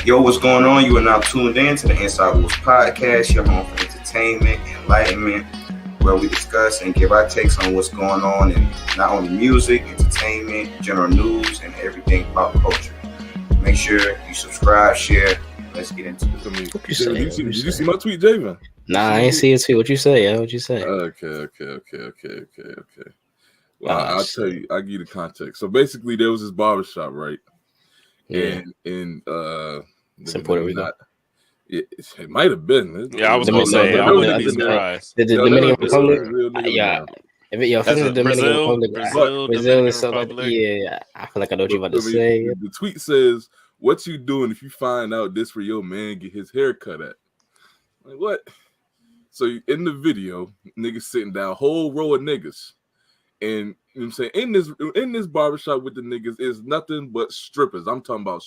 Yo, what's going on? You are now tuned in to the Inside Wolves podcast, your home for entertainment, enlightenment, where we discuss and give our takes on what's going on in not only music, entertainment, general news, and everything pop culture. Make sure you subscribe, share. Let's get into it. What you say? Did you see my tweet, Javen? Nah, I ain't see it too. What you say? Yeah, what you say? Okay. Well, I'll tell you. I'll give you the context. So basically, there was this barbershop, right? Yeah. In It's in Puerto Rico. It might have been. Yeah, I was gonna say. I wouldn't be surprised. The Dominican Republic. Yeah. If it's the Dominican Republic, Brazil and stuff like that. Yeah, I feel like I know what you're about to say. The tweet says, "What you doing if you find out this where your man get his hair cut at?" Like what? So in the video, niggas sitting down, whole row of niggas, and you know what I'm saying, in this barbershop with the niggas is nothing but strippers. I'm talking about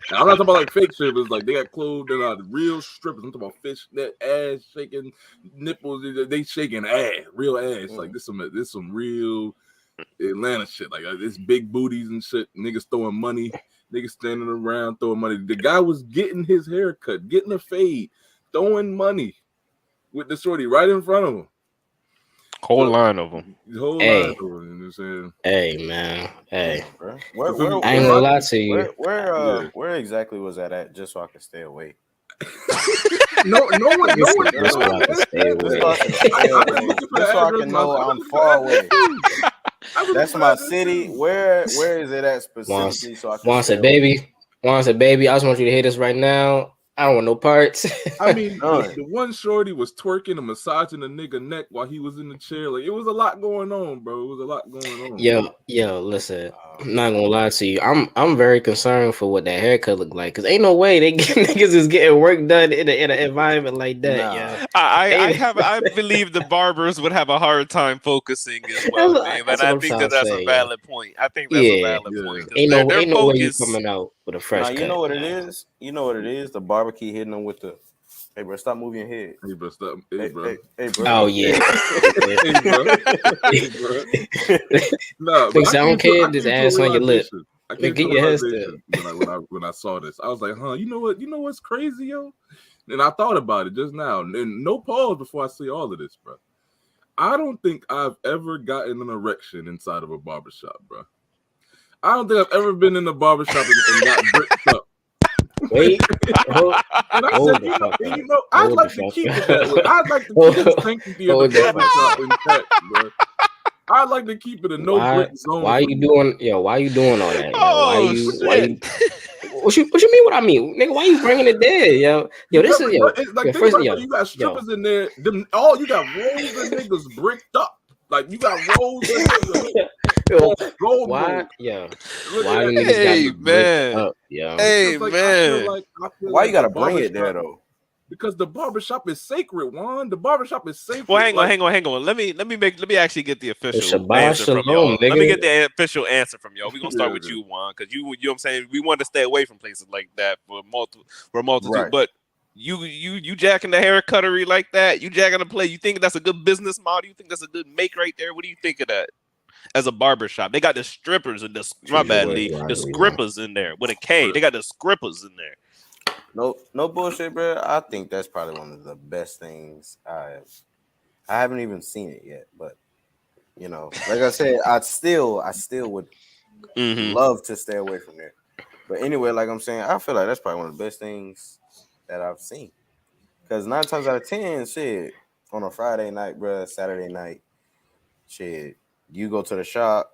I'm not talking about like fake strippers, like they got clothes that are real strippers. I'm talking about fishnet ass shaking nipples, they shaking ass, real ass. Like this some real Atlanta shit. Like this big booties and shit. Niggas throwing money, niggas standing around throwing money. The guy was getting his hair cut, getting a fade, throwing money with the shorty right in front of him. Whole line of them. Line of them, you know what I'm saying? Hey, man. Hey. Where, I ain't gonna lie to you. Where exactly was that at? Just so I can stay away. No one. Just so I can stay away. Just so I can know I'm far away. That's my city. Where is it at specifically? So I can Juan said, baby, I just want you to hear this right now. I don't want no parts. I mean, the one shorty was twerking and massaging the nigga neck while he was in the chair. Like, it was a lot going on, bro. It was a lot going on. Yo, listen. I'm not gonna lie to you. I'm very concerned for what that haircut look like. Cause ain't no way niggas is getting work done in an environment like that. Nah. Yeah. I believe the barbers would have a hard time focusing as well, man. But I think that's a valid point. I think that's a valid point. Ain't no way you coming out with a fresh cut. You know what it is? The barber keep hitting them with the, hey bro, stop moving your head. Hey bro, stop. Hey bro. Oh yeah. Hey bro. No, I don't care. Just ass on your lip. I can't get your head still. When I saw this, I was like, huh? You know what? You know what's crazy, yo? And I thought about it just now. And no pause before I see all of this, bro. I don't think I've ever gotten an erection inside of a barbershop, bro. I don't think I've ever been in a barbershop and got bricked up. Wait, and I said, I'd like to keep it that way. I'd like to keep the sanctity of the barbershop intact, bro. I'd like to keep it a brick zone. Why you doing all that? Why you? What you mean? What I mean, nigga? Why you bringing it there, yo? This is like first, you got strippers in there. You got rows of niggas bricked up. Like you got rows of niggas. Why? Yeah. Why you niggas man. Up, yeah. Hey man. Why you gotta bring it there though? Because the barbershop is sacred, Juan. The barbershop is sacred. Well, hang on. Let me actually get the official answer from y'all. Nigga. Let me get the official answer from y'all. We're gonna start with you, Juan, because you know what I'm saying. We want to stay away from places like that for multitude. Right. But you jacking the hair cuttery like that? You jacking the play? You think that's a good business model? You think that's a good make right there? What do you think of that? As a barbershop, they got the strippers and the scrippers in there with a K. They got the scrippers in there. No bullshit, bro. I think that's probably one of the best things I haven't even seen it yet, but like I said, I still would love to stay away from there. But anyway, like I'm saying, I feel like that's probably one of the best things that I've seen. Because 9 times out of 10, shit, on a Friday night, bro, Saturday night, shit, you go to the shop.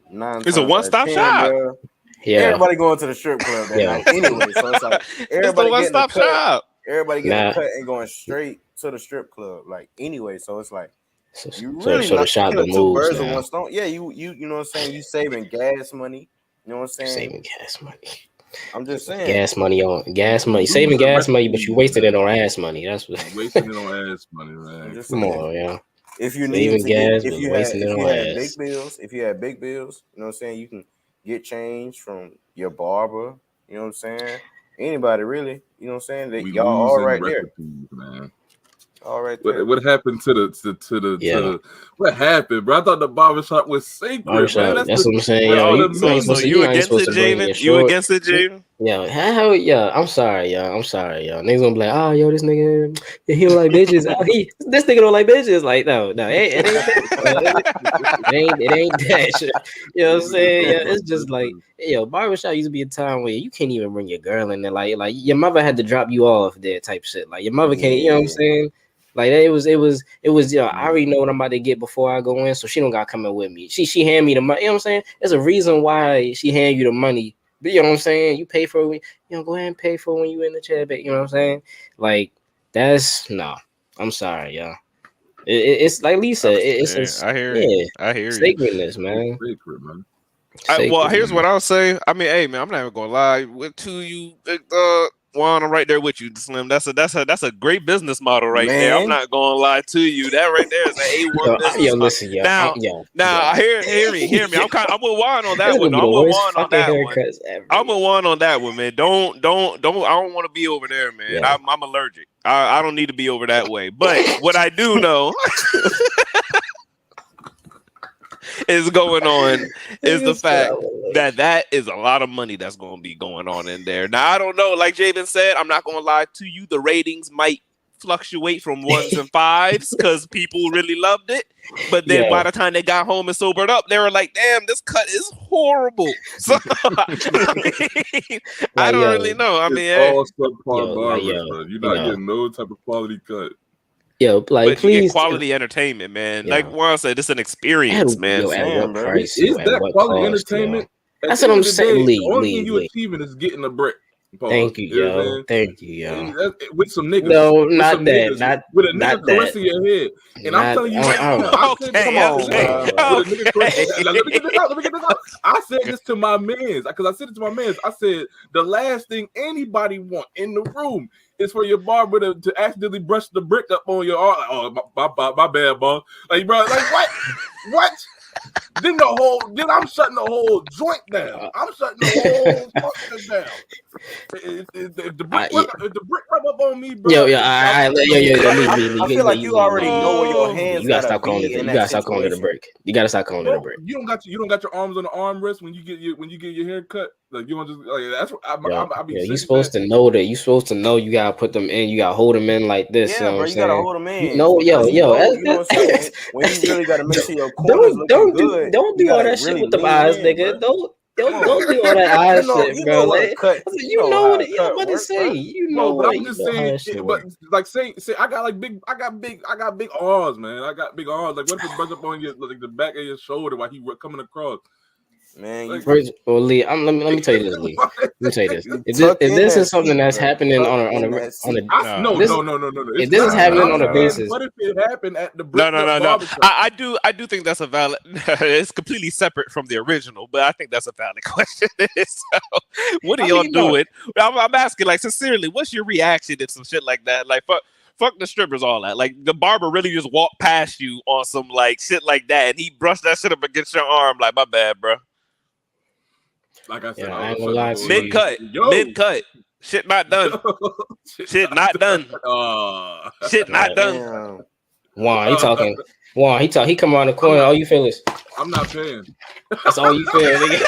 It's a one-stop shop. Bro, yeah, everybody going to the strip club that night anyway. So it's like everybody getting a cut. Everybody getting a cut and going straight to the strip club. Like anyway, so it's like you really so the shop two moves birds with one stone. Yeah, you know what I'm saying. You saving gas money. You know what I'm saying. Saving gas money. I'm just saying. Gas money. Saving gas money, but you wasted it on ass money. That's what. Wasting it on ass money, man. Come on, yeah. If you need gas, if you had big bills, you know what I'm saying, you can get change from your barber, you know what I'm saying? Anybody really, you know what I'm saying? That y'all all right there. Man. All right there. What happened to the what happened, bro? I thought the barbershop was sacred. That's what I'm saying. So you against it, Javen? You against it, Javen? I'm sorry, yo. Niggas gonna be like, oh, yo, this nigga, he don't like bitches. Oh, this nigga don't like bitches. Like, no, it ain't that. It ain't that shit. You know what I'm saying? Yeah, it's just like, yo, barbershop used to be a time where you can't even bring your girl in there. Like your mother had to drop you off there type shit. Like your mother can't, you know what I'm saying? Like it was, you know, I already know what I'm about to get before I go in, so she don't got coming with me. She hand me the money, you know what I'm saying? There's a reason why she hand you the money. But you know what I'm saying? You pay for it, you know, go ahead and pay for it when you in the chair, but you know what I'm saying? Like that's no. I'm sorry, y'all. It's like Lisa. It's I hear yeah, you. sacredness, man. Sacred, man. Well, here's what I'll say. I mean, hey, man, I'm not even gonna lie. With to you, Juan, I'm right there with you, Slim. That's a great business model right there. I'm not gonna lie to you. That right there is an A1 business model. Listen, yo, now, hear me. I'm with Juan on that one. I'm with Juan on that one. I'm with Juan on that one, man. Don't. I don't want to be over there, man. Yeah. I'm allergic. I don't need to be over that way. But what I do know is going on is the fact that is a lot of money that's going to be going on in there. Now, I don't know. Like Jabin said, I'm not going to lie to you. The ratings might fluctuate from 1s and 5s because people really loved it. But then by the time they got home and sobered up, they were like, damn, this cut is horrible. So, I don't really know. I mean, all subpar barbers, bro. You're not getting no type of quality cut. Yo, like, but please, you get quality entertainment, man. Like Juan said, it's an experience, man. At what price? Is that quality entertainment? That's what I'm saying. The only thing you achieving is getting a brick. Pause. Thank you, yo. Thank you, yo. With some niggas. No, not that. Niggas, with a nigga caressing your head. And I'm telling you right now. Come on, man. Let me get this out. I said this to my mans. Because I said it to my mans. I said, the last thing anybody want in the room is for your barber to accidentally brush the brick up on your arm. Oh, my bad, boss. Like, bro, like, what? What? Then I'm shutting the whole joint down. I'm shutting the whole function down. If the brick rub up on me, bro. I feel like you already know where your hands. You gotta stop calling it. You gotta stop calling it a brick. You gotta stop calling it a brick. You don't got your arms on the armrest when you get your hair cut. Like you want just like that's what I be. You supposed to know that. You supposed to know you gotta put them in. You gotta hold them in like this. Yeah, you know bro, you gotta hold them in. You know, you know what I'm saying? When you really gotta make sure your corners looking good. Don't do all that shit with the eyes, nigga. Don't do all that eyes shit, bro. You know what I'm about to say. You know what I'm just saying. But like say I got big arms, man. I got big arms. Like what if it brush up on your like the back of your shoulder while he coming across? Man, like, Lee, let me tell you this, Lee. Let me tell you this. If this is something that's happening on a no. If this is happening on a basis, what if it happened at the no. I do think that's a valid. It's completely separate from the original, but I think that's a valid question. So, what are y'all doing? I'm asking, like, sincerely, what's your reaction to some shit like that? Like, fuck the strippers, all that. Like the barber really just walked past you on some like shit like that, and he brushed that shit up against your arm. Like, my bad, bro. Like I said, mid cut. Shit not done. Shit not done. Shit not done. Juan, he talking. Juan, he come around the corner. All you feel is I'm not paying. That's all you feel, nigga.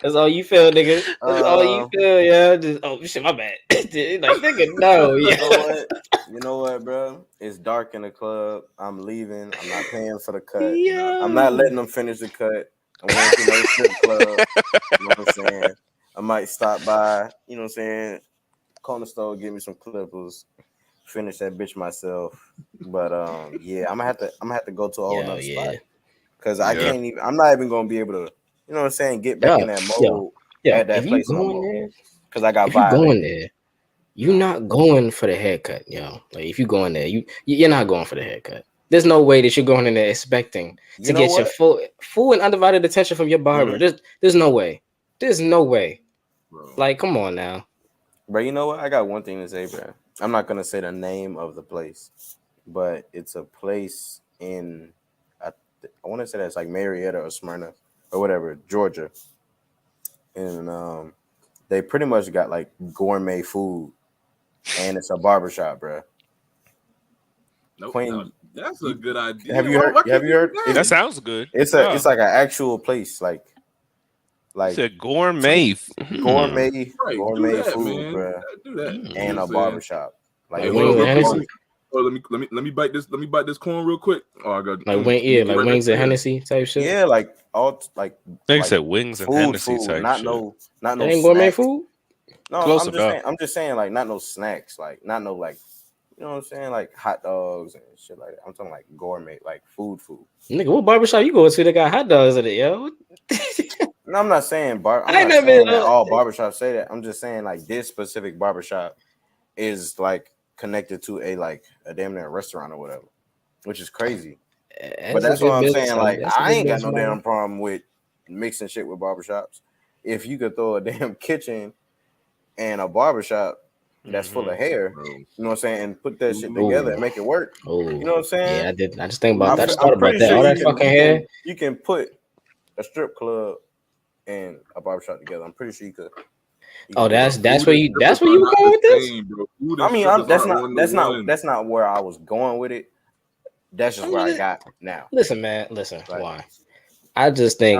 That's all you feel, nigga. That's all you feel, yeah. Just shit, my bad. Like, nigga, no, yeah. You know what, bro? It's dark in the club. I'm leaving. I'm not paying for the cut. Yeah. I'm not letting them finish the cut. I'm going to the strip club. You know what I'm saying? I might stop by, you know what I'm saying? Corner store, give me some clippers, finish that bitch myself. But yeah, I'm gonna have to go to a whole nother spot. Cause I can't even. I'm not even gonna be able to, you know what I'm saying, get back in that mode at that place no more. Cause I got violated. Going there, you're not going for the haircut, yo. Like if you go in there, you're not going for the haircut. There's no way that you're going in there expecting to get your full and undivided attention from your barber. Mm-hmm. There's no way. There's no way. Bro. Like, come on now. Bro, you know what? I got one thing to say, bro. I'm not gonna say the name of the place, but it's a place in I want to say that's like Marietta or Smyrna or whatever, Georgia, and they pretty much got like gourmet food, and it's a barbershop, bro. Nope, Queen, That's a good idea. Have you heard? Have you heard? That sounds good. It's like an actual place, like it's a gourmet gourmet that, food, man. Bro. Do that. And a barbershop. Like well, Hennessy. let me bite this corn real quick. Oh, I got like wings and Hennessy type shit. Yeah, like all like. They said wings and Hennessy food, type not shit. no That ain't gourmet food. No, Close I'm just saying, like not no snacks, like not no like, you know what I'm saying, like hot dogs and shit like that. I'm talking like gourmet, like food. Nigga, what barbershop you go to that got hot dogs in it, yo? No, I'm not saying all barbershops say that. I'm just saying like this specific barbershop is like connected to a damn near restaurant or whatever, which is crazy. But that's what I'm saying. Like I ain't got no damn problem with mixing shit with barbershops. If you could throw a damn kitchen and a barbershop that's full of hair, you know what I'm saying, and put that shit together and make it work. You know what I'm saying? Yeah, I did. I just think about that. I just thought about that. All that fucking hair. You can put a strip club and a barbershop together. I'm pretty sure you could. That's where you were going with this? I mean, that's not where I was going with it. That's just where I got now. Listen, man. Why? I just think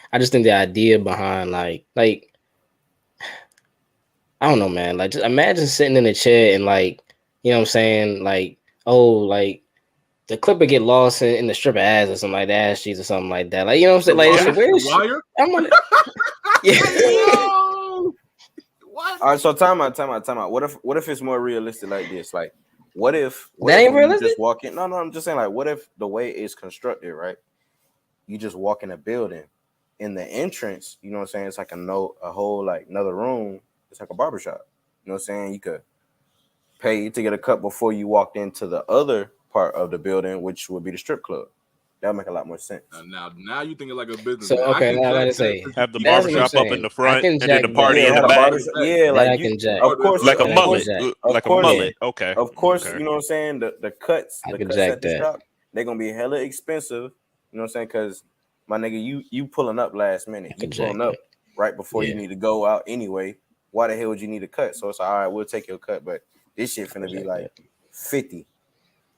the idea behind like I don't know, man. Like, just imagine sitting in a chair and like, you know what I'm saying? Like, like the clipper get lost in the stripper ass or something like that, ass cheeks or something like that. Like, you know what I'm saying? Like, it's weird shit. I'm on it. Yeah. What? All right, so time out. What if it's more realistic like this? Like, what if that ain't realistic? Just walk in? No, I'm just saying, like, what if the way it's constructed, right? You just walk in a building, in the entrance, you know what I'm saying? It's like a whole like another room. It's like a barbershop. You know what I'm saying? You could pay to get a cut before you walked into the other part of the building, which would be the strip club. That would make a lot more sense. Now you think it's like a business. So okay, now I say have the barbershop up in the front and then the party in the back. Yeah, like I can jack. Of course, like a mullet. Like a mullet. Okay. Of course, you know what I'm saying? The cuts at the shop, they're gonna be hella expensive. You know what I'm saying? Because my nigga, you pulling up last minute. You pulling up right before you need to go out anyway. Why the hell would you need a cut? So it's like, all right, we'll take your cut, but this shit finna be like 50. You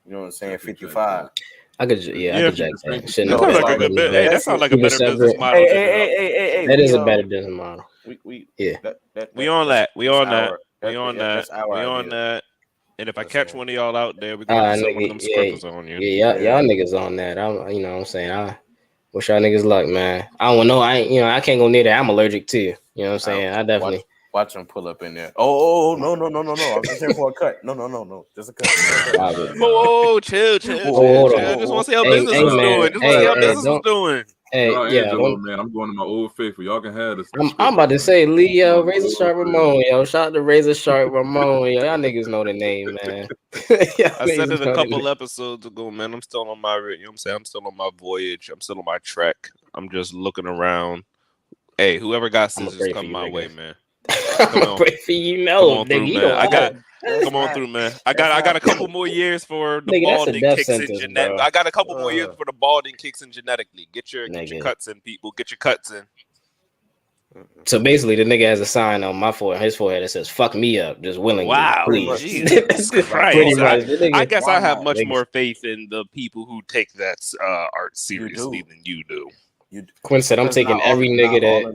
know what I'm saying? 55. I could jack that. That sounds like a good bit. That sounds like a better business model. Hey, that is a better business model. We on that. We on that. And if I catch one of y'all out there, we're gonna put one of them scribbles on you. Yeah, y'all niggas on that. You know what I'm saying? I wish y'all niggas luck, man. I don't know. I can't go near that. I'm allergic to you. You know what I'm saying? I definitely watch him pull up in there. Oh, no. I'm just here for a cut. No. Just a cut. Chill. Just want to see how business is doing. Just want to see how business is doing. Hey, Angelo, man, I'm going to my old faithful. Y'all can have this. I'm about to say, Leo, Razor Sharp Ramon, yo. Shout out to Razor Sharp Ramon, yo. Y'all niggas know the name, man. I said it a couple episodes ago, man. I'm still on my, you know what I'm saying? I'm still on my voyage. I'm still on my trek. I'm just looking around. Hey, whoever got scissors, come my way, man. Come on. For you know, nigga. Come on through, man. I got a couple more years for the balding kicks in genetically. I got a couple more years for the balding kicks in genetically. Get your cuts in, people. Get your cuts in. So basically, the nigga has a sign on his forehead that says "fuck me up," just willingly. Wow, please. Jesus Christ! I guess I have much more faith in the people who take that art seriously than you do. Quinn said, "I'm taking every nigga that."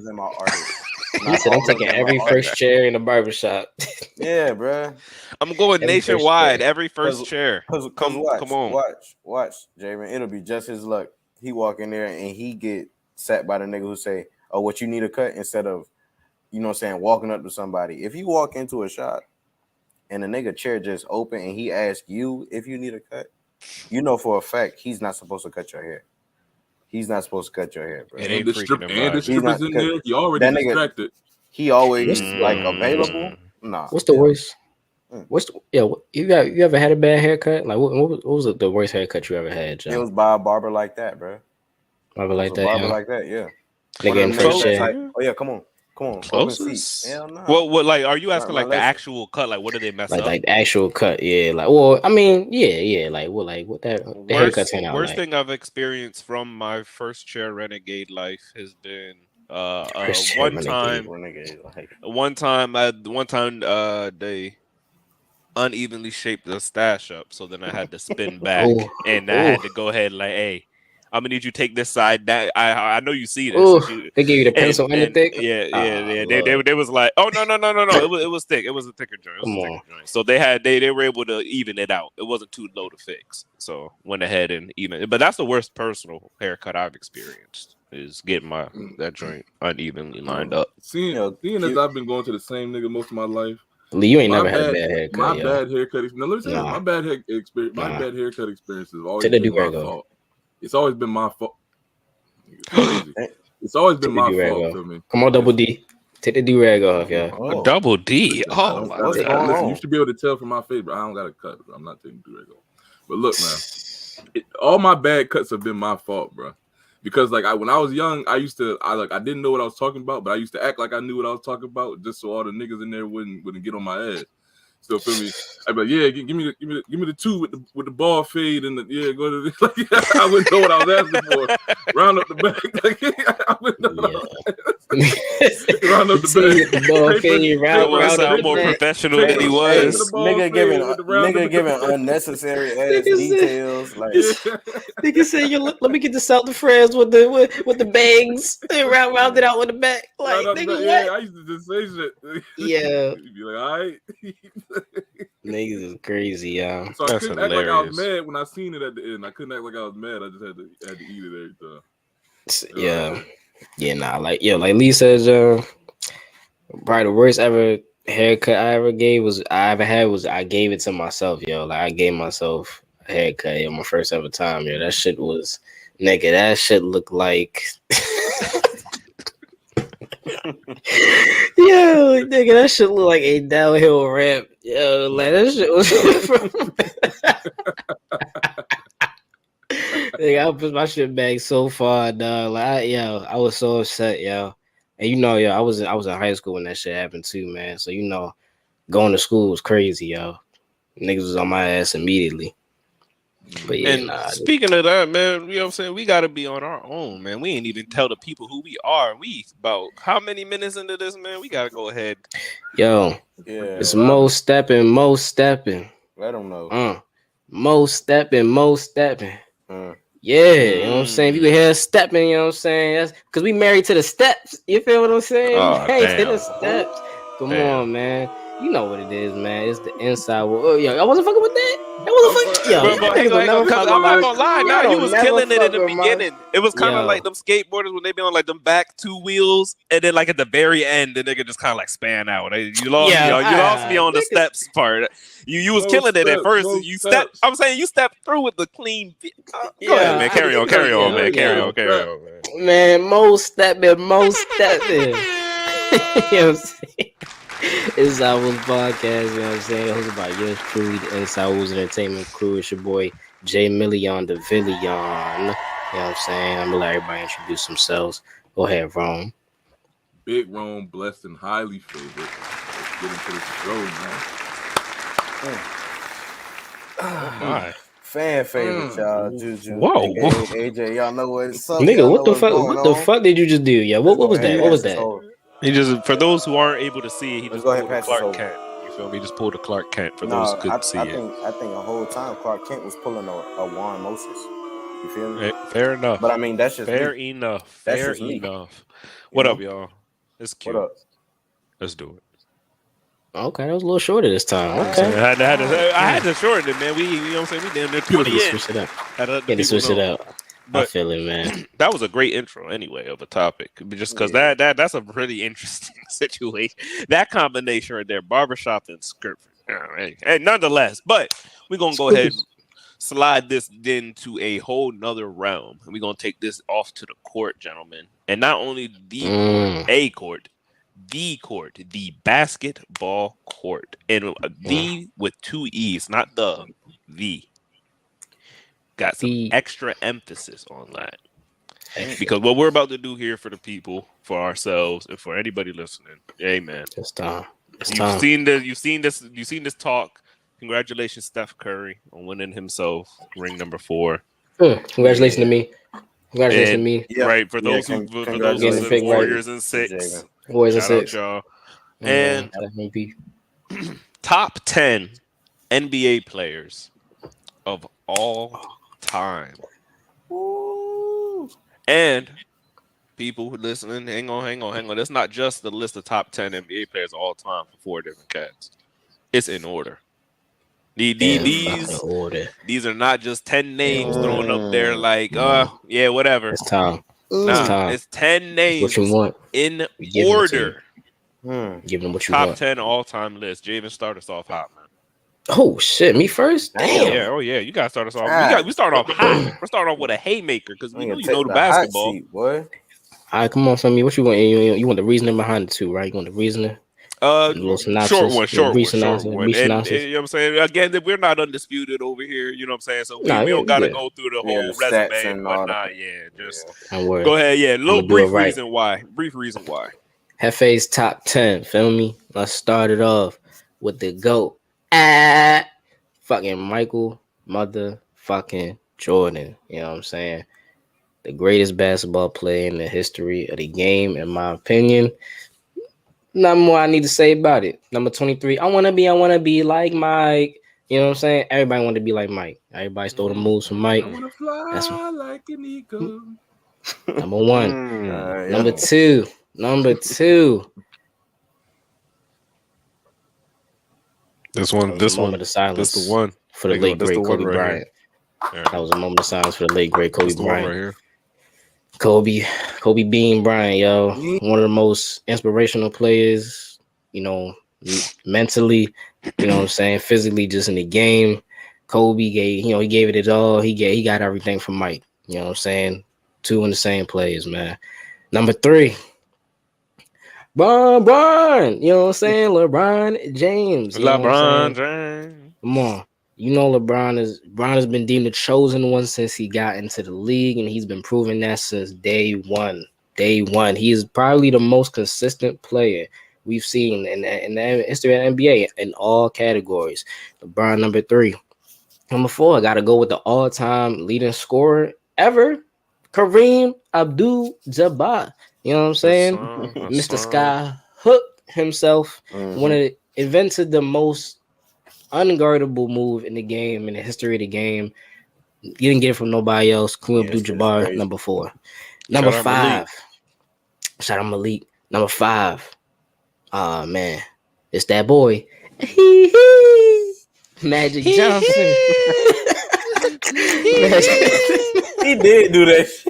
He said, "I'm taking every first chair in the barbershop." Yeah, bro. I'm going nationwide. Every first chair. Come on. Watch, Jamin. It'll be just his luck. He walk in there and he get sat by the nigga who say, "Oh, what you need a cut?" Instead of, you know what I'm saying, walking up to somebody. If you walk into a shop and the nigga chair just open and he asks you if you need a cut, you know for a fact he's not supposed to cut your hair. He's not supposed to cut your hair, bro. And the strippers in there. He already distracted. He always like available. Nah. What's the worst? You ever had a bad haircut? Like what was the worst haircut you ever had, John? It was by a barber like that, bro. Barber like that, yeah. Nigga in first chair. Like, oh yeah, come on. Closest. Hell no. What like are you asking like the actual cut? Like what did they mess up? Like the actual cut, yeah. Like well, I mean, yeah. Like what that the haircut turn out. Worst thing I've experienced from my first chair renegade life has been one time they unevenly shaped the stash up, so then I had to spin back, and I had to go ahead like, hey, I'm gonna need you to take this side. That I know you see this. They gave you the pencil and the thick. Yeah. They was like, oh no. It was thick. It was a thicker joint. It was a thicker joint. So they were able to even it out. It wasn't too low to fix. So went ahead and even. But that's the worst personal haircut I've experienced. Is getting that joint unevenly lined up. Seeing as I've been going to the same nigga most of my life. Lee, you ain't never had a bad haircut. My bad haircut. Now let me tell you, my bad haircut experience has always been my fault. It's always been my fault. It's always been my fault for me. Come on, Double D. Take the do-rag off, yeah. Oh. Double D. Oh, my God. Listen, you should be able to tell from my face, but I don't got to cut. Bro. I'm not taking the do-rag off. But look, man, all my bad cuts have been my fault, bro. Because like when I was young, I didn't know what I was talking about, but I used to act like I knew what I was talking about, just so all the niggas in there wouldn't get on my ass. Still feel me? I'd be like, yeah, give me the two with the ball fade and go to this. Like, I wouldn't know what I was asking for. Round up the back. Like, I wouldn't know what I was asking. Round up the back. The ball fade, round sound more professional than he was. Nigga giving unnecessary ass details. Like nigga say, let me get this out the friends with the bangs and round it out with the back. Like nigga, yeah, I used to just say shit. Yeah. You'd be like, all right. Niggas is crazy, y'all. So I couldn't act like I was mad when I seen it at the end. I couldn't act like I was mad. I just had to eat it every time. Like Lee says, probably the worst ever haircut I ever had was I gave it to myself, yo. Like I gave myself a haircut, my first ever time, yo. That shit was that shit looked like yo, nigga, that shit look like a downhill ramp. Yo, like that shit was nigga, I put my shit back so far, dog. Like I was so upset, yo. And I was in high school when that shit happened too, man. So going to school was crazy, yo. Niggas was on my ass immediately. But speaking of that, man, you know what I'm saying? We got to be on our own, man. We ain't even tell the people who we are. We about how many minutes into this, man? We got to go ahead. Yo, it's Mo stepping. Let them know. Mo stepping. Yeah, you know what I'm saying? If you hear stepping, you know what I'm saying? That's because we married to the steps. You feel what I'm saying? Married to the steps. Come on, man. You know what it is, man. It's the inside world. Yo, I wasn't fucking with that. I'm not gonna lie. Now you was killing it in the beginning. It was kind of like them skateboarders when they be on like them back two wheels, and then like at the very end, the nigga just kind of like span out. You lost me on the steps part. You was killing it at first. You stepped. I'm saying you stepped through with the clean. Go ahead, man. Carry on, man. Carry on, man. Man, Mo stepping. You know what I'm saying? Inside Wolves Podcast, you know what I'm saying? Hosted by yours truly, the Inside Wolves Entertainment Crew. It's your boy Jay Million, the Villion. You know what I'm saying? I'm gonna let everybody introduce themselves. Go ahead, Rome. Big Rome, blessed and highly favored. Let's get into the show, man. Oh my. Fan favorite, y'all. Juju. Whoa. AJ, y'all know what it's up. Nigga, what the fuck? What the fuck did you just do? Yeah, what was that? What was that? He just, for those who aren't able to see it, he just pulled a Clark Kent. You feel me? He just pulled a Clark Kent for those who couldn't see it. I think the whole time Clark Kent was pulling a Warren Moses. You feel me? Fair enough. But I mean, that's just fair enough. What up, y'all? It's cute. What up? Let's do it. Okay, that was a little shorter this time. Okay. I had to shorten it, man. You know what I'm saying? We damn near 20 in. Switch it up. Switch it up. But I feel it, man. That was a great intro, anyway, of a topic. Just because that's a really interesting situation. That combination right there, barbershop and skirt. Hey, nonetheless, but we're gonna go ahead and slide this into a whole nother realm, and we're gonna take this off to the court, gentlemen. And not only the court, the basketball court, and the with two E's, not the. Got some extra emphasis on that. Because what we're about to do here for the people, for ourselves, and for anybody listening, amen. It's time. You've seen this talk. Congratulations, Steph Curry, on winning himself ring number 4. Congratulations to me. Congratulations to me. Yeah. Right, for those who listen, Warriors in 6. Warriors in 6. Shout out, y'all. And top 10 NBA players of all time. Ooh. And people who listening, hang on. That's not just the list of top 10 NBA players of all time for 4 different cats. It's in order. These are not just 10 names thrown up there like, yeah, whatever. It's time. Nah, it's 10 names what you want. in order. Give them what you Top want. 10 all-time list. Javen, start us off hot, man. Oh shit, me first? Damn. Yeah, you gotta start us off. We start off hot. We're starting off with a haymaker because we know you know the basketball. Seat, boy. All right, come on, Femi. What you want? You want the reasoning behind it too, right? You want the reasoning? Short one. And, you know what I'm saying? Again, we're not undisputed over here. You know what I'm saying? So we don't gotta go through the whole resume and whatnot. Don't worry. Go ahead. Yeah, brief reason why. Hefe's top 10. Feel me? Let's start it off with the GOAT. Fucking Michael motherfucking Jordan. You know what I'm saying? The greatest basketball player in the history of the game, in my opinion. Nothing more I need to say about it. Number 23. I wanna be like Mike. You know what I'm saying? Everybody want to be like Mike. Everybody stole the moves from Mike. I wanna fly like an eagle. Number 1. Number 2. This one. Moment of silence. That's the one for the late great Kobe Bryant. That was a moment of silence for the late great Kobe Bryant. Right here. Kobe Bean Bryant, yo, one of the most inspirational players, you know, mentally, you know what I'm saying, physically, just in the game. Kobe he gave it all. He got everything from Mike, you know what I'm saying. 2 in the same players, man. Number 3, LeBron, you know what I'm saying, LeBron James. LeBron James. Come on. You know, LeBron has been deemed the chosen one since he got into the league, and he's been proving that since day one. He is probably the most consistent player we've seen in the history of the NBA in all categories. LeBron, number 3. Number 4, I got to go with the all-time leading scorer ever, Kareem Abdul-Jabbar. You know what I'm saying? Mr. Sky Hook himself, invented the most unguardable move in the game, in the history of the game. You didn't get it from nobody else. Kareem Abdul-Jabbar, number 4. Number 5. Shout out Malik. Number 5. Oh man, it's that boy. Magic Johnson. He did do that shit.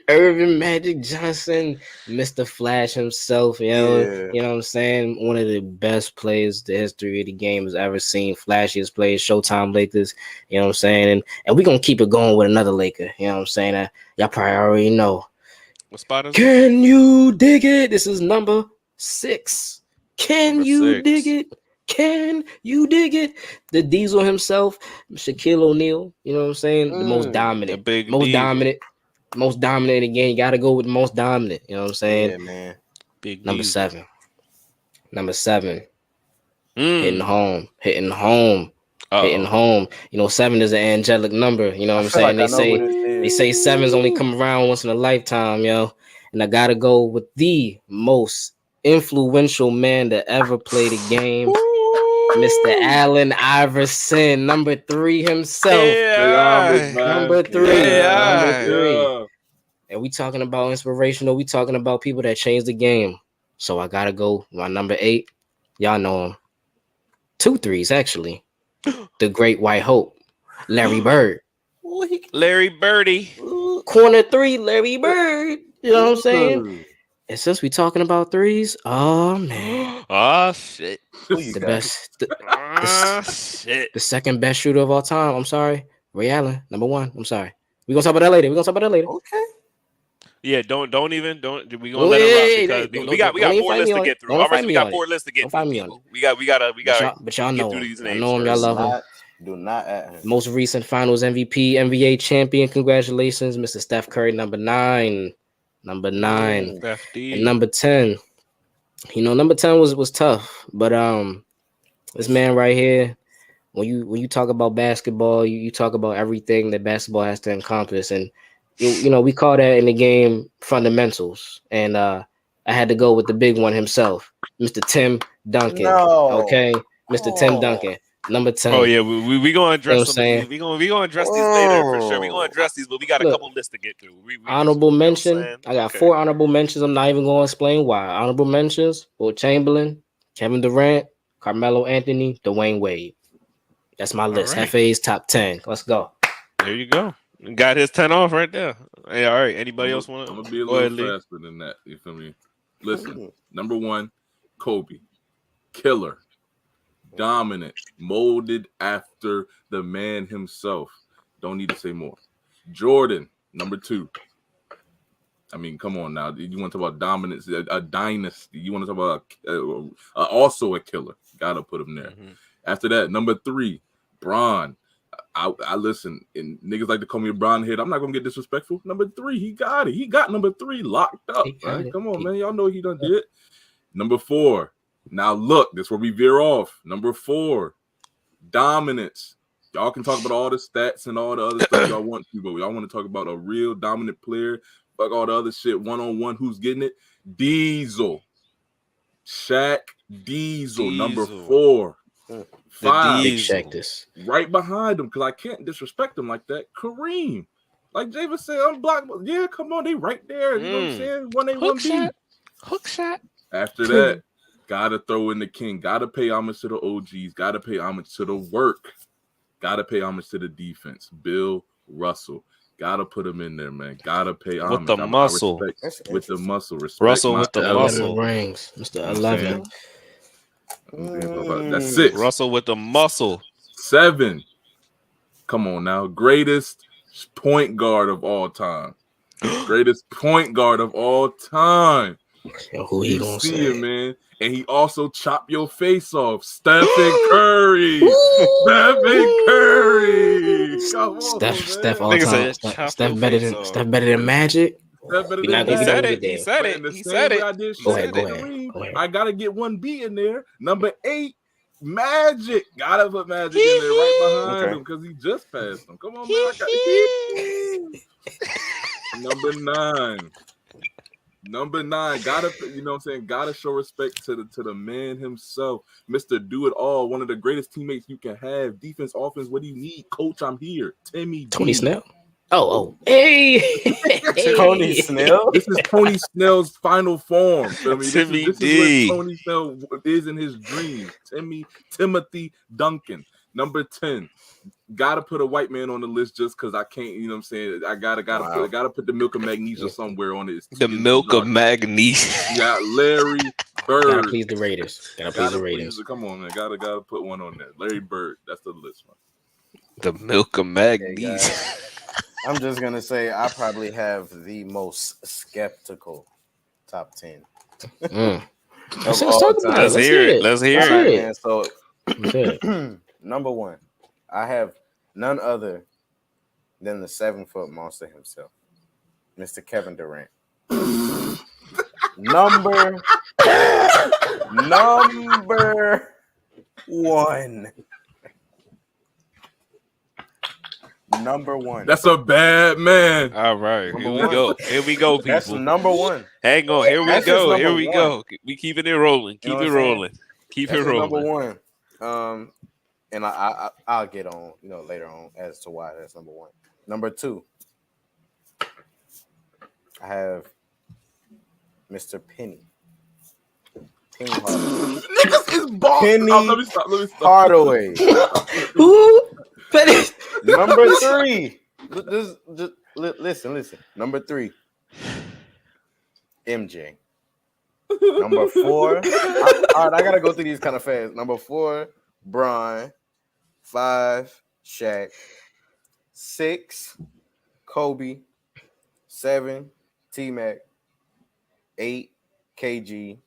Irvin Magic Johnson, Mr. Flash himself, you know what I'm saying? One of the best players the history of the game has ever seen. Flashiest players, Showtime Lakers, you know what I'm saying? And we're going to keep it going with another Laker, you know what I'm saying? Y'all probably already know. What spot is it? Can you dig it? This is number 6. Can you dig it? Can you dig it? The Diesel himself, Shaquille O'Neal, you know what I'm saying? The most dominant. Most dominant in the game. You got to go with the most dominant. You know what I'm saying? Yeah, man. Number 7. Hitting home. You know, 7 is an angelic number. You know what I'm saying? They say 7s only come around once in a lifetime, yo. And I got to go with the most influential man that ever played a game. Mr. Allen Iverson, number 3 himself. Number 3. And we talking about inspirational. We talking about people that changed the game. So I gotta go. My number 8. Y'all know him. 2 3s actually. The Great White Hope, Larry Bird. Larry Birdie. Corner 3, Larry Bird. You know what I'm saying? And since we talking about 3s, oh man. Oh shit. The best. The second best shooter of all time. I'm sorry. Ray Allen, number 1. I'm sorry. We're gonna talk about that later. Okay. Yeah, don't we gonna let it rock because we got 4 lists to get through. All right, we got 4 lists to get through. We gotta but y'all know through these names. I know him, y'all love him. Do not add him. Most recent finals MVP, NBA champion. Congratulations, Mr. Steph Curry, number 9. And number 10. You know, number 10 was tough, but this man right here, when you talk about basketball, you talk about everything that basketball has to encompass, and you know we call that in the game fundamentals. And I had to go with the big one himself, Mr. Tim Duncan. No. Okay, Mr. Tim Duncan, number 10. Oh yeah, we gonna address You know what I'm some. saying? We gonna address these later for sure. We gonna address these, but we got a Look, couple lists to get through. Honorable you know what I'm mention. saying? I got Okay. 4 honorable mentions. I'm not even going to explain why. Honorable mentions: Will Chamberlain, Kevin Durant, Carmelo Anthony, Dwayne Wade. That's my list. right. Hefe's top 10. Let's go. There you go. Got his 10 off right there. Hey, all right. Anybody else want to? I'm gonna be a Go little ahead, Lee. faster than that. You feel me? Listen, number 1, Kobe, killer, dominant, molded after the man himself. Don't need to say more. Jordan, number 2. I mean, come on now. You want to talk about dominance, a dynasty. You want to talk about also a killer. Gotta put him there. Mhm. After that, number 3, Bron. I listen, and niggas like to call me a Bron head. I'm not gonna get disrespectful. Number 3, he got it. He got number 3 locked up. Right? Come on, man. Y'all know he done did. Number 4. Now look, this is where we veer off. Number 4, dominance. Y'all can talk about all the stats and all the other stuff y'all want to, but y'all want to talk about a real dominant player. Fuck all the other shit. 1-on-1, who's getting it? Diesel. Shaq Diesel. Number 4. 5. Big Shaq this. Right behind him, because I can't disrespect him like that. Kareem. Like Javen said, unblockable. Yeah, come on, they right there. You know what I'm saying? 1A, 1B. Hook shot. After that, gotta throw in the king. Gotta pay homage to the OGs. Gotta pay homage to the work. Gotta pay homage to the defense. Bill Russell. Gotta put him in there, man. Gotta pay homage. With the muscle. With the muscle. Respect Russell with the 11 muscle. rings. Mr. 11. That's 6. Russell with the muscle. 7. Come on now. Greatest point guard of all time. Greatest point guard of all time. Yo, who he You gonna see say? it, man. And he also chopped your face off. Stephen Curry. Stephen Curry. Come on, Steph all Nigga time. said, chop Steph your better face than off. Steph better than Magic. Steph better We than not gonna He get said there. it. He said But it. in the He same said way it. I did Go Shaq ahead, and go ahead, Kareem, go ahead. I gotta get 1B in there. Number 8, Magic. Gotta put Magic in there right behind him because he just passed him. Come on, man. I got Number 9. Number 9, gotta, you know what I'm saying? Gotta show respect to the man himself. Mr. Do It All, one of the greatest teammates you can have. Defense, offense, what do you need? Coach, I'm here. Tony Tony Snell. Oh. Hey. Tony Snell. This is Tony Snell's final form. Feel me? Timmy This D. is what Tony Snell is in his dream. Timothy Duncan. Number 10. Gotta put a white man on the list just because I can't, you know what I'm saying? I gotta put the milk of magnesia somewhere on it. The milk of magnesia. You got Larry Bird. Gotta please the Raiders. Come on, man. Gotta put one on there. Larry Bird. That's the list, man. The milk of magnesia. I'm just gonna say I probably have the most skeptical top 10. Let's talk about it. Let's hear it. Let's hear it. Man, so number 1, I have none other than the 7-foot monster himself, Mr. Kevin Durant. Number 1. Number 1. That's a bad man. All right, here we go. Here we go, people. That's number 1. Hang on. Here we That's go. just Here number we one. go. We keeping it rolling. Keep You know it what I'm rolling. Keep That's it rolling. number 1. And I'll get on, later on as to why that's number 1. Number 2, I have Mr. Penny. Penny Hardaway. Niggas is ball. Penny Let me stop. Hardaway. Who? Penny. Number 3. Listen. Number 3, MJ. Number 4. All right, I gotta go through these kind of fast. Number 4, Bron. 5, Shaq. 6, Kobe. 7, T-Mac. 8, KG.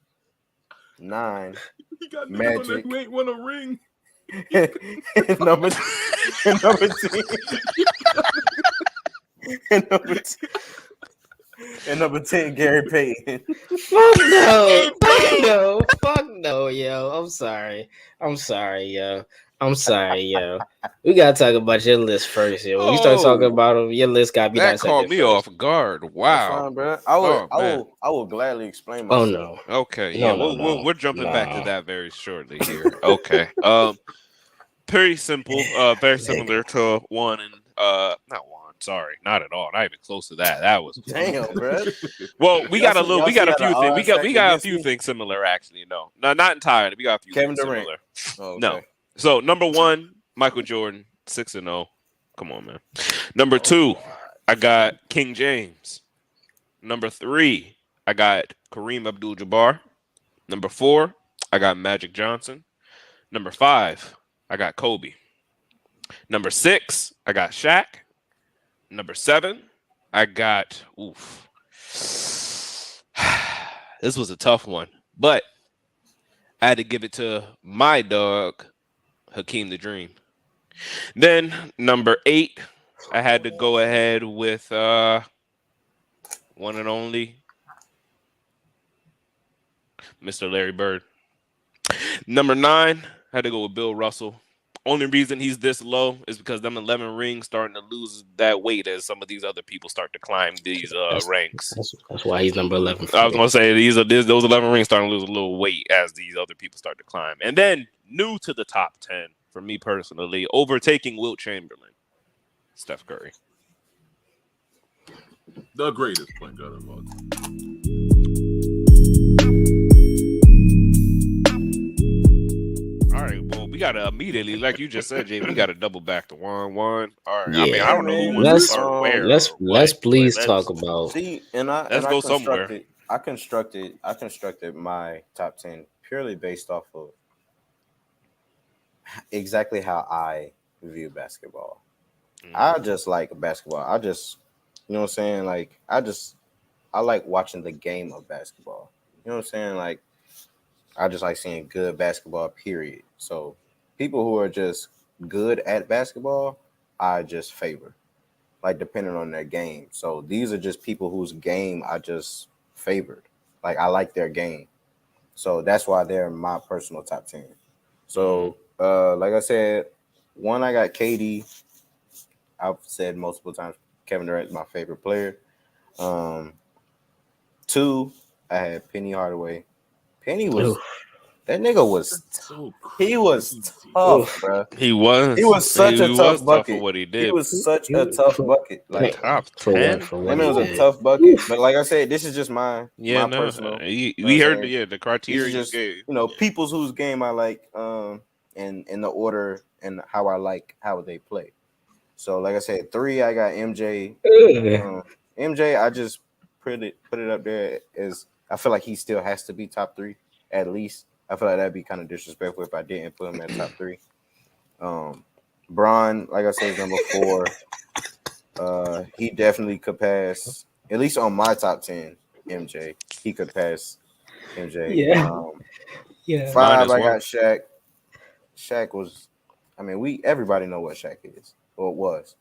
9, He got Magic. who ain't won a ring. and number 10. And number 10, Gary Payton. Fuck no, yo. I'm sorry, yo. I'm sorry, yo. We gotta talk about your list first, yo. When we start talking about them, your list gotta be that caught me off guard. That's Wow. fine, bro. I will gladly explain Oh myself. no. Okay, No, yeah, no. we're jumping back to that very shortly here. Okay. Pretty simple. Very similar to one and not one. Sorry, not at all. Not even close to that. That was Damn, bro. well. We got a little. We got a few things. We got a against few me? things similar. Actually, no, not entirely. We got a few Kevin things Durant. similar. Oh, okay. No. So number one, Michael Jordan, 6-0. Come on, man. Number two, I got King James. Number three, I got Kareem Abdul-Jabbar. Number four, I got Magic Johnson. Number five, I got Kobe. Number six, I got Shaq. Number seven, I got this was a tough one, but I had to give it to my dog, Hakeem the Dream. Then number 8, I had to go ahead with one and only Mr. Larry Bird. Number 9, I had to go with Bill Russell. Only reason he's this low is because them 11 rings starting to lose that weight as some of these other people start to climb these ranks. That's why he's number 11. I was going to say those 11 rings starting to lose a little weight as these other people start to climb. And then new to the top 10 for me personally, overtaking Wilt Chamberlain, Steph Curry. The greatest point guard of all time. All right, well, we got to immediately, like you just said, Jay, we got to double back to 1-1. All right, Yeah, I mean, I don't know who wants to start where. Let's please talk about. See, let's go somewhere. I constructed my top 10 purely based off of exactly how I view basketball. I just like basketball. I just, you know what I'm saying? Like, I like watching the game of basketball. You know what I'm saying? Like, I just like seeing good basketball, period. So people who are just good at basketball, I just favor, like, depending on their game. So these are just people whose game I just favored. Like, I like their game. So that's why they're my personal top 10. So, like I said, 1, I got KD. I've said multiple times, Kevin Durant is my favorite player. 2, I had Penny Hardaway. Penny was that nigga was he was tough, bro. He was such a tough bucket. For what he did. He was such a tough bucket. Like, top 10. That man was a tough bucket. But like I said, this is just my personal. We heard the criteria just, you gave. You know, people's whose game I like, and in the order and how I like how they play. So like I said, 3, I got MJ. MJ, I just put it up there as I feel like he still has to be top 3 at least. I feel like that'd be kind of disrespectful if I didn't put him at top 3. Bron, like I said, is number 4. He definitely could pass, at least on my top 10, MJ. He could pass MJ. Yeah. 5, I got Shaq. Shaq was, I mean, everybody know what Shaq is, or it was.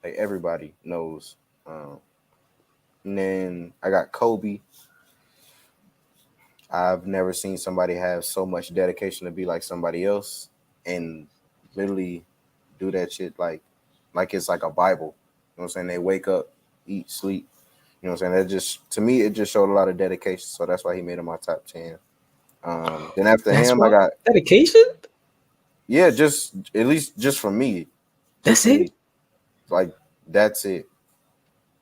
Like, everybody knows. And then I got Kobe. I've never seen somebody have so much dedication to be like somebody else and literally do that shit like it's like a Bible. You know what I'm saying? They wake up, eat, sleep. You know what I'm saying? That just, to me, it just showed a lot of dedication. So that's why he made him my top 10. Then after him, I got dedication. Yeah, just at least just for me. That's it. Like, that's it.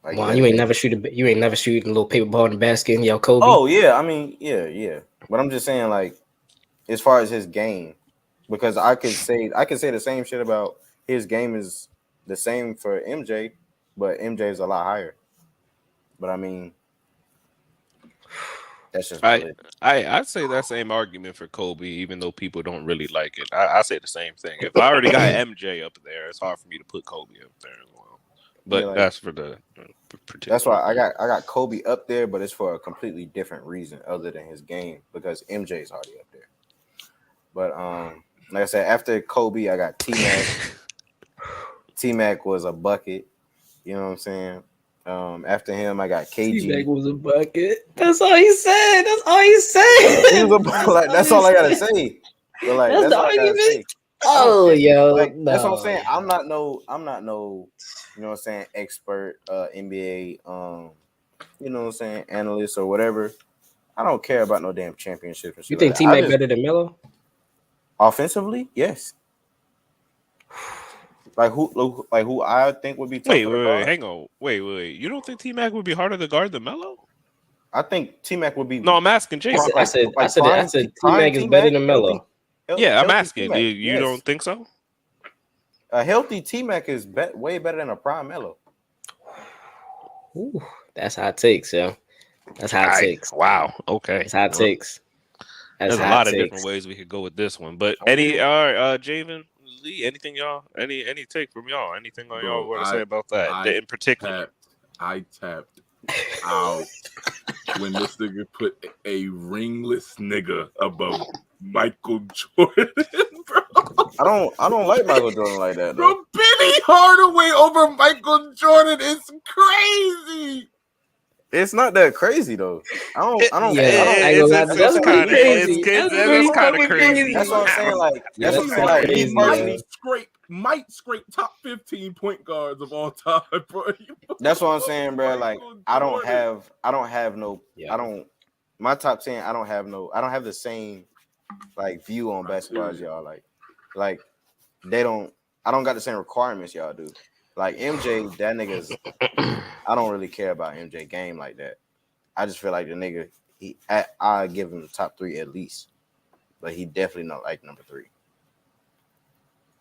Like, wow, you ain't never shooting a little paper ball in the basket and yell Kobe. Oh yeah, I mean, yeah. But I'm just saying, like, as far as his game, because I could say the same shit about his game is the same for MJ, but MJ is a lot higher. But I mean, that's just I'd say that same argument for Kobe, even though people don't really like it. I say the same thing. If I already got MJ up there, it's hard for me to put Kobe up there as well. But yeah, like, that's for the particular. That's why I got Kobe up there, but it's for a completely different reason other than his game, because MJ's already up there. But like I said, after Kobe, I got T-Mac. T-Mac was a bucket. You know what I'm saying? After him, I got KG. T-Mac was a bucket. That's all he said. That's all he said. That's all I gotta say. But like, that's all I gotta say. Oh, yo, like no. that's what I'm saying. I'm not no, you know what I'm saying, expert NBA you know what I'm saying, analyst or whatever. I don't care about no damn championship and shit. You think like T Mac better than Melo? Offensively, yes. Like who I think would be tough Wait, for the wait, guard? hang on. Wait. You don't think T Mac would be harder to guard than Melo? I think T Mac would be. No, I'm asking I Jason. said T Mac is better than Melo. Yeah, I'm asking. T-Mac, You don't think so? A healthy T Mac is way better than a prime Melo. Ooh, that's hot takes, yo. That's hot takes. Wow. Okay. That's hot takes. There's a lot of different ways we could go with this one. But Javen, Lee, anything y'all? Any take from y'all? Anything on y'all want to say about that in particular? I tapped out when this nigga put a ringless nigga above Michael Jordan, bro. I don't like Michael Jordan like that, though. Bro, Penny Hardaway over Michael Jordan is crazy. It's not that crazy though. It's kind of crazy. That's what I'm saying. Like, that's what I'm saying. Like, He me personally, might scrape top 15 point guards of all time, bro. That's what I'm saying, bro. Like, I don't have no. My top 10. I don't have the same like view on basketball as y'all. Like they don't. I don't got the same requirements y'all do. Like MJ, that nigga's. I don't really care about MJ game like that. I just feel like the nigga. I give him the top 3 at least, but he definitely not like number 3.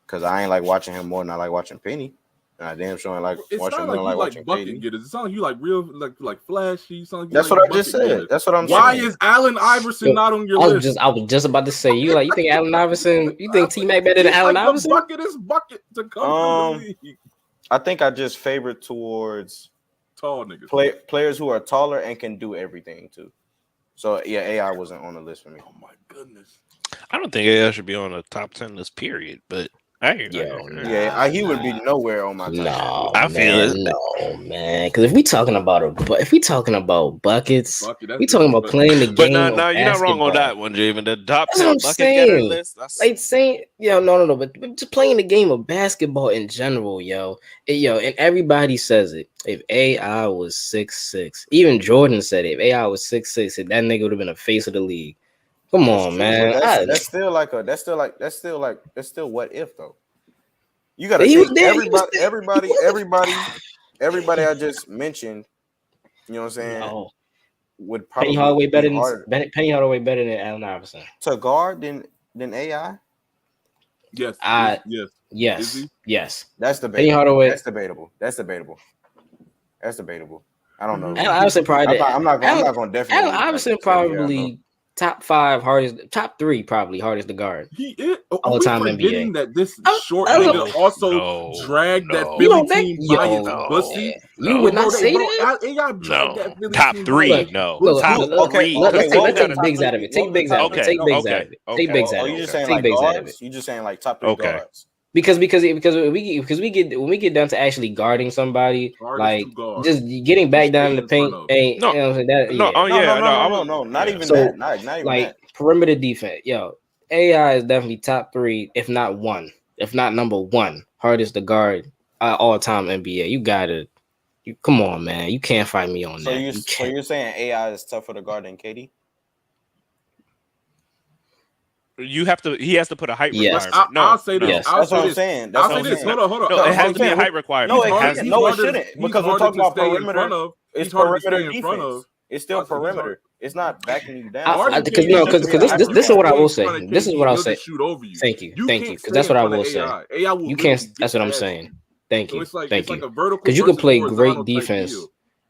Cause I ain't like watching him more than I like watching Penny. And I damn sure ain't like watching him more than I like watching bucket getters. It sounds like you like real like flashy. That's what I just said. That's what I'm saying. Why is Allen Iverson not on your list? I was just about to say you think Allen Iverson? You think T Mac better than Allen Iverson? Bucket to come from the league. I think I just favor towards tall niggas, players who are taller and can do everything too. So yeah, AI wasn't on the list for me. Oh my goodness. I don't think AI should be on a top 10 list, period. But he would be nowhere on my top. No, I feel it. No, man. Because if we talking about buckets, we talking about playing the game. But no, you're not wrong on that one, Javen. The top 10 bucket getter list. Like saying, no. But just playing the game of basketball in general, and everybody says it. If AI was 6'6", even Jordan said it. If AI was 6'6", that nigga would have been a face of the league. Come on, man. That's still what if though. You gotta think everybody I just mentioned, you know what I'm saying? No. Would probably Penny Hardaway better than Allen Iverson. To guard than AI? Yes. Yes. That's debatable. Penny Hardaway. That's debatable. I don't know. Allen Iverson probably. I'm not going to definitely. Allen Iverson probably top 5 hardest, top 3 probably hardest to guard. He is all time NBA. That this short nigga also dragged that Philly team by his pussy. You would not say that. No, top 3. No, top 3. Let's take bigs out of it. Take bigs out of it. Take bigs out of it. Take bigs out of it. You just saying like guards? You just saying like top 3 guards? Because we get when we get down to actually guarding somebody, like just getting back down in the paint ain't not even that. Not even like that. Perimeter defense. AI is definitely top 3, if not number 1 hardest to guard all time NBA. You come on, man. You can't fight me on that. So you're saying AI is tougher to guard than KD? He has to put a height requirement. I'll say this. Yes. That's what I'm saying. I'll say this. Hold on. No, it has to be a height requirement. No, it shouldn't. Because we're talking about perimeter. It's perimeter defense. It's still perimeter. It's not backing you down. Because this is what I will say. This is what I'll say. Thank you. Because that's what I will say. You can't. That's what I'm saying. Thank you. Thank you. Because you can play great defense.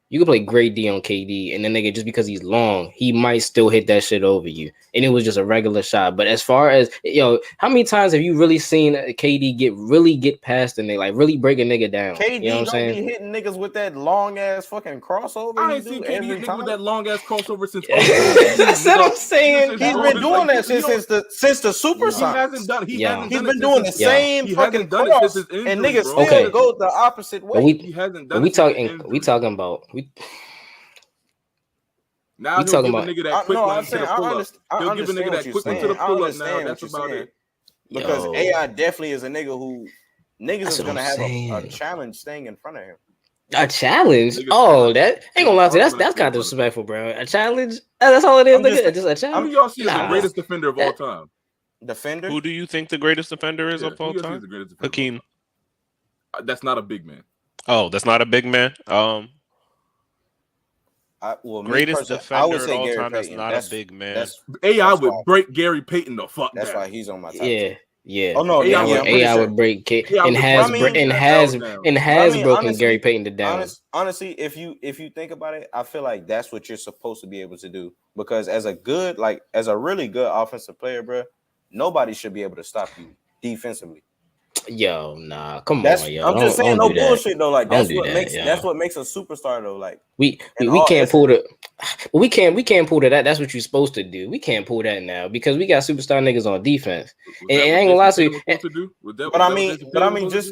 You can play great D on KD, and then nigga, just because he's long, he might still hit that shit over you. And it was just a regular shot. But as far as how many times have you really seen KD get past and they like really break a nigga down? KD don't be hitting niggas with that long ass fucking crossover. I ain't seen KD hit with that long ass crossover since. That's what I'm saying. He's been doing that since the Super Sonics. He hasn't done. He's been doing the same fucking cross, and niggas still go the opposite way. He hasn't done. We talking about. Now he'll give a nigga that quick one to the pull up. He'll give a nigga that quick one to the pull up now. That's about it. Because AI definitely is a nigga who niggas is gonna have a challenge staying in front of him. A challenge? That ain't gonna lie to you. That's kind of disrespectful, bro. A challenge? That's all it is, nigga. Just a challenge. Who y'all see as the greatest defender of all time? Defender? Who do you think the greatest defender is of all time? Hakeem. That's not a big man. Oh, that's not a big man. Greatest defender of all time. That's not a big man. AI would break Gary Payton the fuck. That's why he's on my top. Yeah. Oh no, AI would break and has broken Gary Payton down. Honestly, if you think about it, I feel like that's what you're supposed to be able to do. Because as a really good offensive player, bro, nobody should be able to stop you defensively. Yo, nah, come on, yo. I'm just saying, no bullshit though. Like that's what makes a superstar though. Like we can't pull we can't pull that. That's what you're supposed to do. We can't pull that now because we got superstar niggas on defense. And I ain't gonna lie to you. But I mean,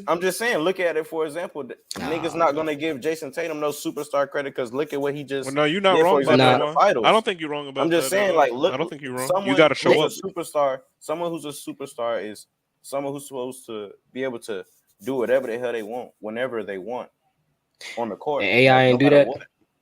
I'm just saying. Look at it for example. Niggas not gonna give Jason Tatum no superstar credit because look at what he just. Well, no, you're not wrong about that. I don't think you're wrong about that. I'm just saying, like, look. I don't think you're wrong. You got to show up. Someone who's a superstar is someone who's supposed to be able to do whatever the hell they want, whenever they want, on the court. And AI ain't do that.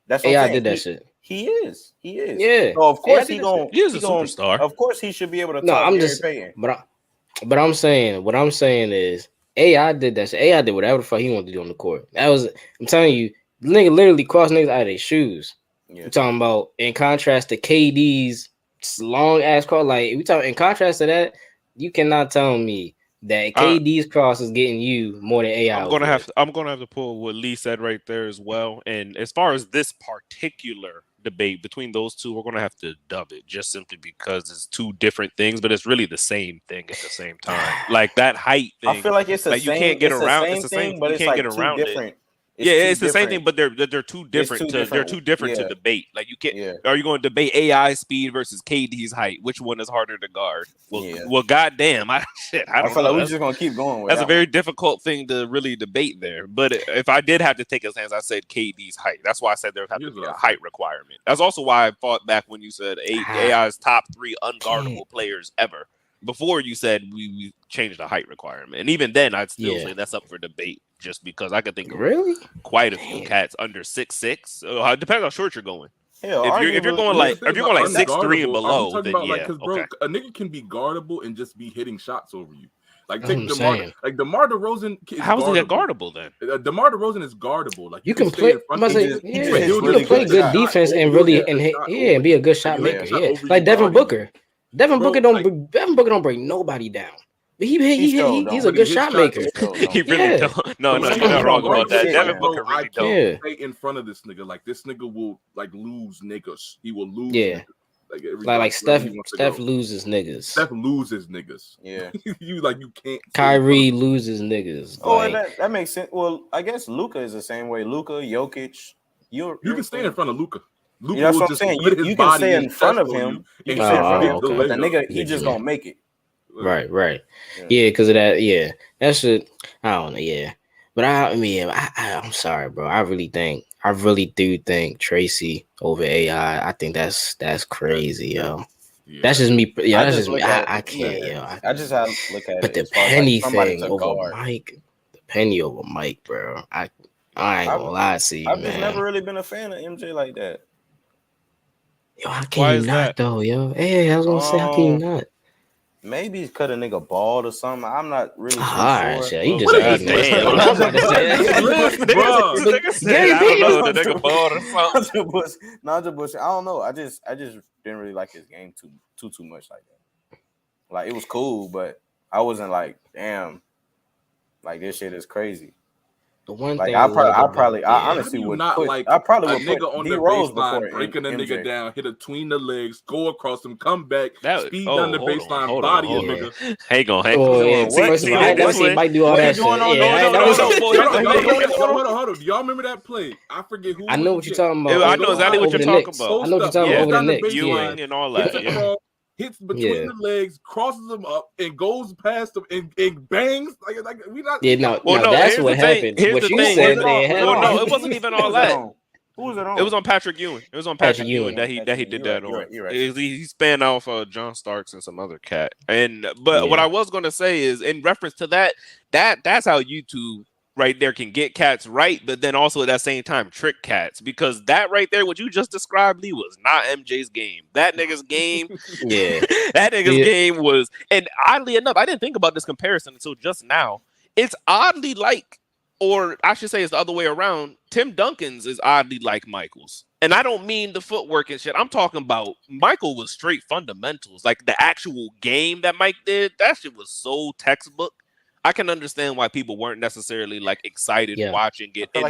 That's what AI did that shit. He is. Yeah. So of course he is a superstar. Of course he should be able to. No, I'm just. But I'm saying, what I'm saying is, AI did that shit. AI did whatever the fuck he wanted to do on the court. I'm telling you, the nigga literally crossed niggas out of their shoes. Yeah. We're talking about in contrast to KD's long ass cross. Like we talking in contrast to that. You cannot tell me that KD's cross is getting you more than AI. I'm gonna have to pull what Lee said right there as well. And as far as this particular debate between those two, we're gonna have to dub it just simply because it's two different things, but it's really the same thing at the same time. Like that height thing. I feel like it's the like same. You can't get around. It's the same, but you it's can't like get around different. it. It's the same thing, but they're too different. They're too different to debate. Like you can't. Yeah. Are you going to debate AI speed versus KD's height? Which one is harder to guard? Well, goddamn, I don't feel know. like we're just gonna keep going. That's a very difficult thing to really debate there. But if I did have to take a stance, I said KD's height. That's why I said there would have to be a height requirement. That's also why I fought back when you said AI's top 3 unguardable players ever. Before you said we changed the height requirement, and even then, I'd still say that's up for debate. Just because I could think of quite a few cats under 6'6". It depends how short you're going. Hell, if you're going like 6'3" and below, then about, bro, a nigga can be guardable and just be hitting shots over you. Like take DeMar DeRozan. How is he guardable then? DeMar DeRozan is guardable. Like you can play. You can play good defense and really and be a good shot maker. Yeah, like Devin Booker. Devin Booker don't break nobody down. But he's a good shot maker. He really don't. No, you're not wrong about that. Devin Booker really don't. Stay in front of this nigga. Like this nigga will like lose niggas. He will lose. Yeah. Niggas. Like Steph loses niggas. Steph loses niggas. Yeah. you can't. Kyrie loses niggas. Oh, like, that makes sense. Well, I guess Luka is the same way. Luka, Jokic. You can stay in front of Luka. You know what I'm saying? You can stay in front of him. You can stay in front of him. But the nigga, he just gonna make it. Right. Yeah, because of that. Yeah, that shit. I don't know. Yeah, but I'm sorry, bro. I really do think Tracy over AI. I think that's crazy, yo. Yeah. That's just me. Yeah, that's just me. I can't, yo. I just have to look at it. But the penny thing over Mike, the penny over Mike, bro. I ain't gonna lie to you, I've just never really been a fan of MJ like that. Yo, how can you not though, yo? Hey, I was gonna say, how can you not? Maybe it's cut a nigga bald or something. I'm not really sure. Yeah, you just I don't know the nigga bald or something. Nigel Bush. I don't know. I just didn't really like his game too much like that. Like it was cool, but I wasn't like, damn, like this shit is crazy. The one like thing I honestly would not like. I probably would nigga on the baseline breaking a nigga down, hit a between the legs, go across him, come back, speed down the baseline, body a nigga. Hang on. He might do all that shit. Hold on. Do y'all remember that play? I forget who. I know what you're talking about. I know exactly what you're talking about. I know what you're talking about over the Knicks. Ewing and all that. Hits between the legs, crosses them up, and goes past them and bangs. Like we not. Yeah, no, that's what happened. What you said, no, it wasn't even all that. Who was it on? It was on Patrick Ewing. It was on Patrick Ewing that he did that on. You're right. He spanned off John Starks and some other cat. But what I was gonna say is in reference to that's how YouTube right there can get cats right, but then also at that same time trick cats, because that right there, what you just described, Lee, was not MJ's game. That nigga's game, that nigga's game was, and oddly enough, I didn't think about this comparison until just now. It's oddly like, or I should say it's the other way around. Tim Duncan's is oddly like Michael's. And I don't mean the footwork and shit. I'm talking about Michael was straight fundamentals. Like the actual game that Mike did, that shit was so textbook. I can understand why people weren't necessarily like excited watching it in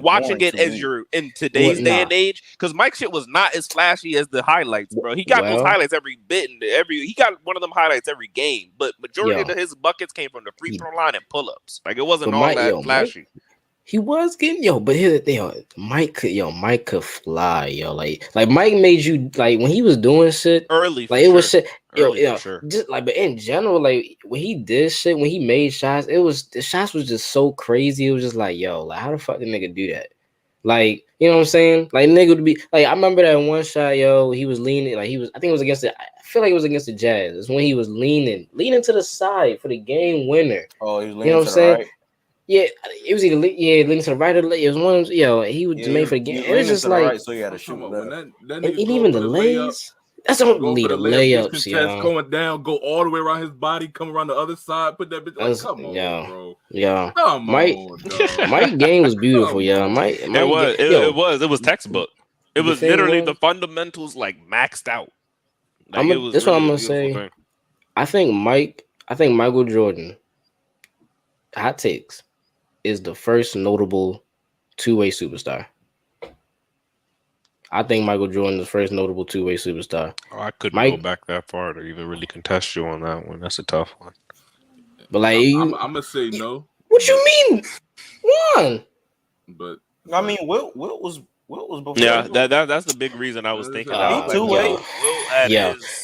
watching it as you're in today's day and age. Because Mike's shit was not as flashy as the highlights, bro. He got those highlights every bit and he got one of them highlights every game. But majority of his buckets came from the free throw line and pull-ups. Like it wasn't all that flashy. He was getting but here's the thing, Mike could fly, Like Mike made you like when he was doing shit early, like it was shit, just like, but in general, like when he did shit, when he made shots, the shots was just so crazy. It was just like, like how the fuck did nigga do that? Like, you know what I'm saying? Like nigga would be like, I remember that one shot, he was leaning, like I think it was against I feel like it was against the Jazz. It's when he was leaning to the side for the game winner. Oh, he was leaning to the right. Yeah, it was either leaning to the right or the left. It was one of them, he was made for the game. It was just like, right, so you had to shoot that and even the lays. That's don't lead the layups, going down, go all the way around his body, come around the other side, put that bitch. Like, come on, bro. Yeah, come on, Mike game was beautiful, Mike it was textbook. It was literally the fundamentals like maxed out. Like, that's what I'm gonna say. Thing. I think Michael Jordan. Hot takes. Is the first notable two-way superstar. I think Michael Jordan is the first notable two-way superstar. Oh, I couldn't go back that far to even really contest you on that one. That's a tough one. But like, I'm gonna say no. What you mean? One. But I mean, Wilt was before. Yeah, that's the big reason I was thinking.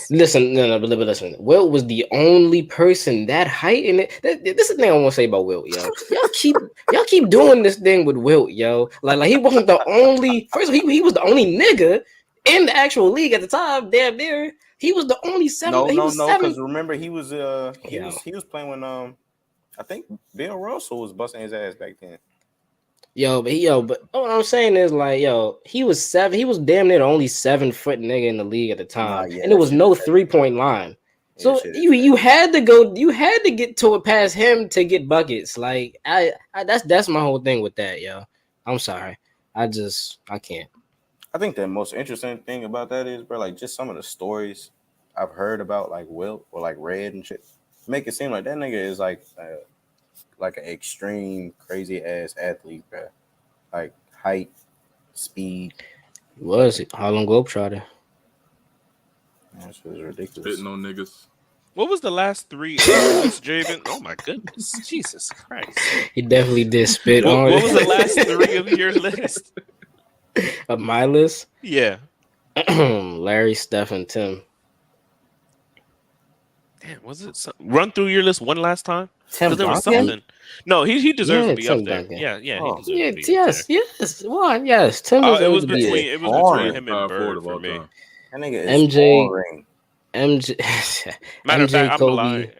Listen, but listen. Wilt was the only person that height in it. This is the thing I want to say about Wilt, Y'all keep doing this thing with Wilt, Like he wasn't the only. First, he was the only nigga in the actual league at the time. Damn near, he was the only seven. No. Because remember, he was playing when I think Bill Russell was busting his ass back then. But what I'm saying is like, he was seven. He was damn near the only 7 foot nigga in the league at the time, and there was no 3-point line. So you had to get to it past him to get buckets. Like that's my whole thing with that, I'm sorry, I can't. I think the most interesting thing about that is, bro, like just some of the stories I've heard about like Wilt or like read and shit make it seem like that nigga is like an extreme crazy ass athlete, bro. Like height, speed. Was it Harlem Globetrotter? That was ridiculous. Spitting on niggas. What was the last 3 Javen? Oh my goodness, Jesus Christ! He definitely did spit on. What was the last 3 of your list? Of my list? Yeah. Larry, Steph, and Tim. Damn, was it run through your list one last time? Tim there was something. No, he deserves to be up there. Duncan. Yeah. Yes. One, yes. Tim it was between him and Bird for me. That nigga is boring. MJ. Matter of fact, Kobe,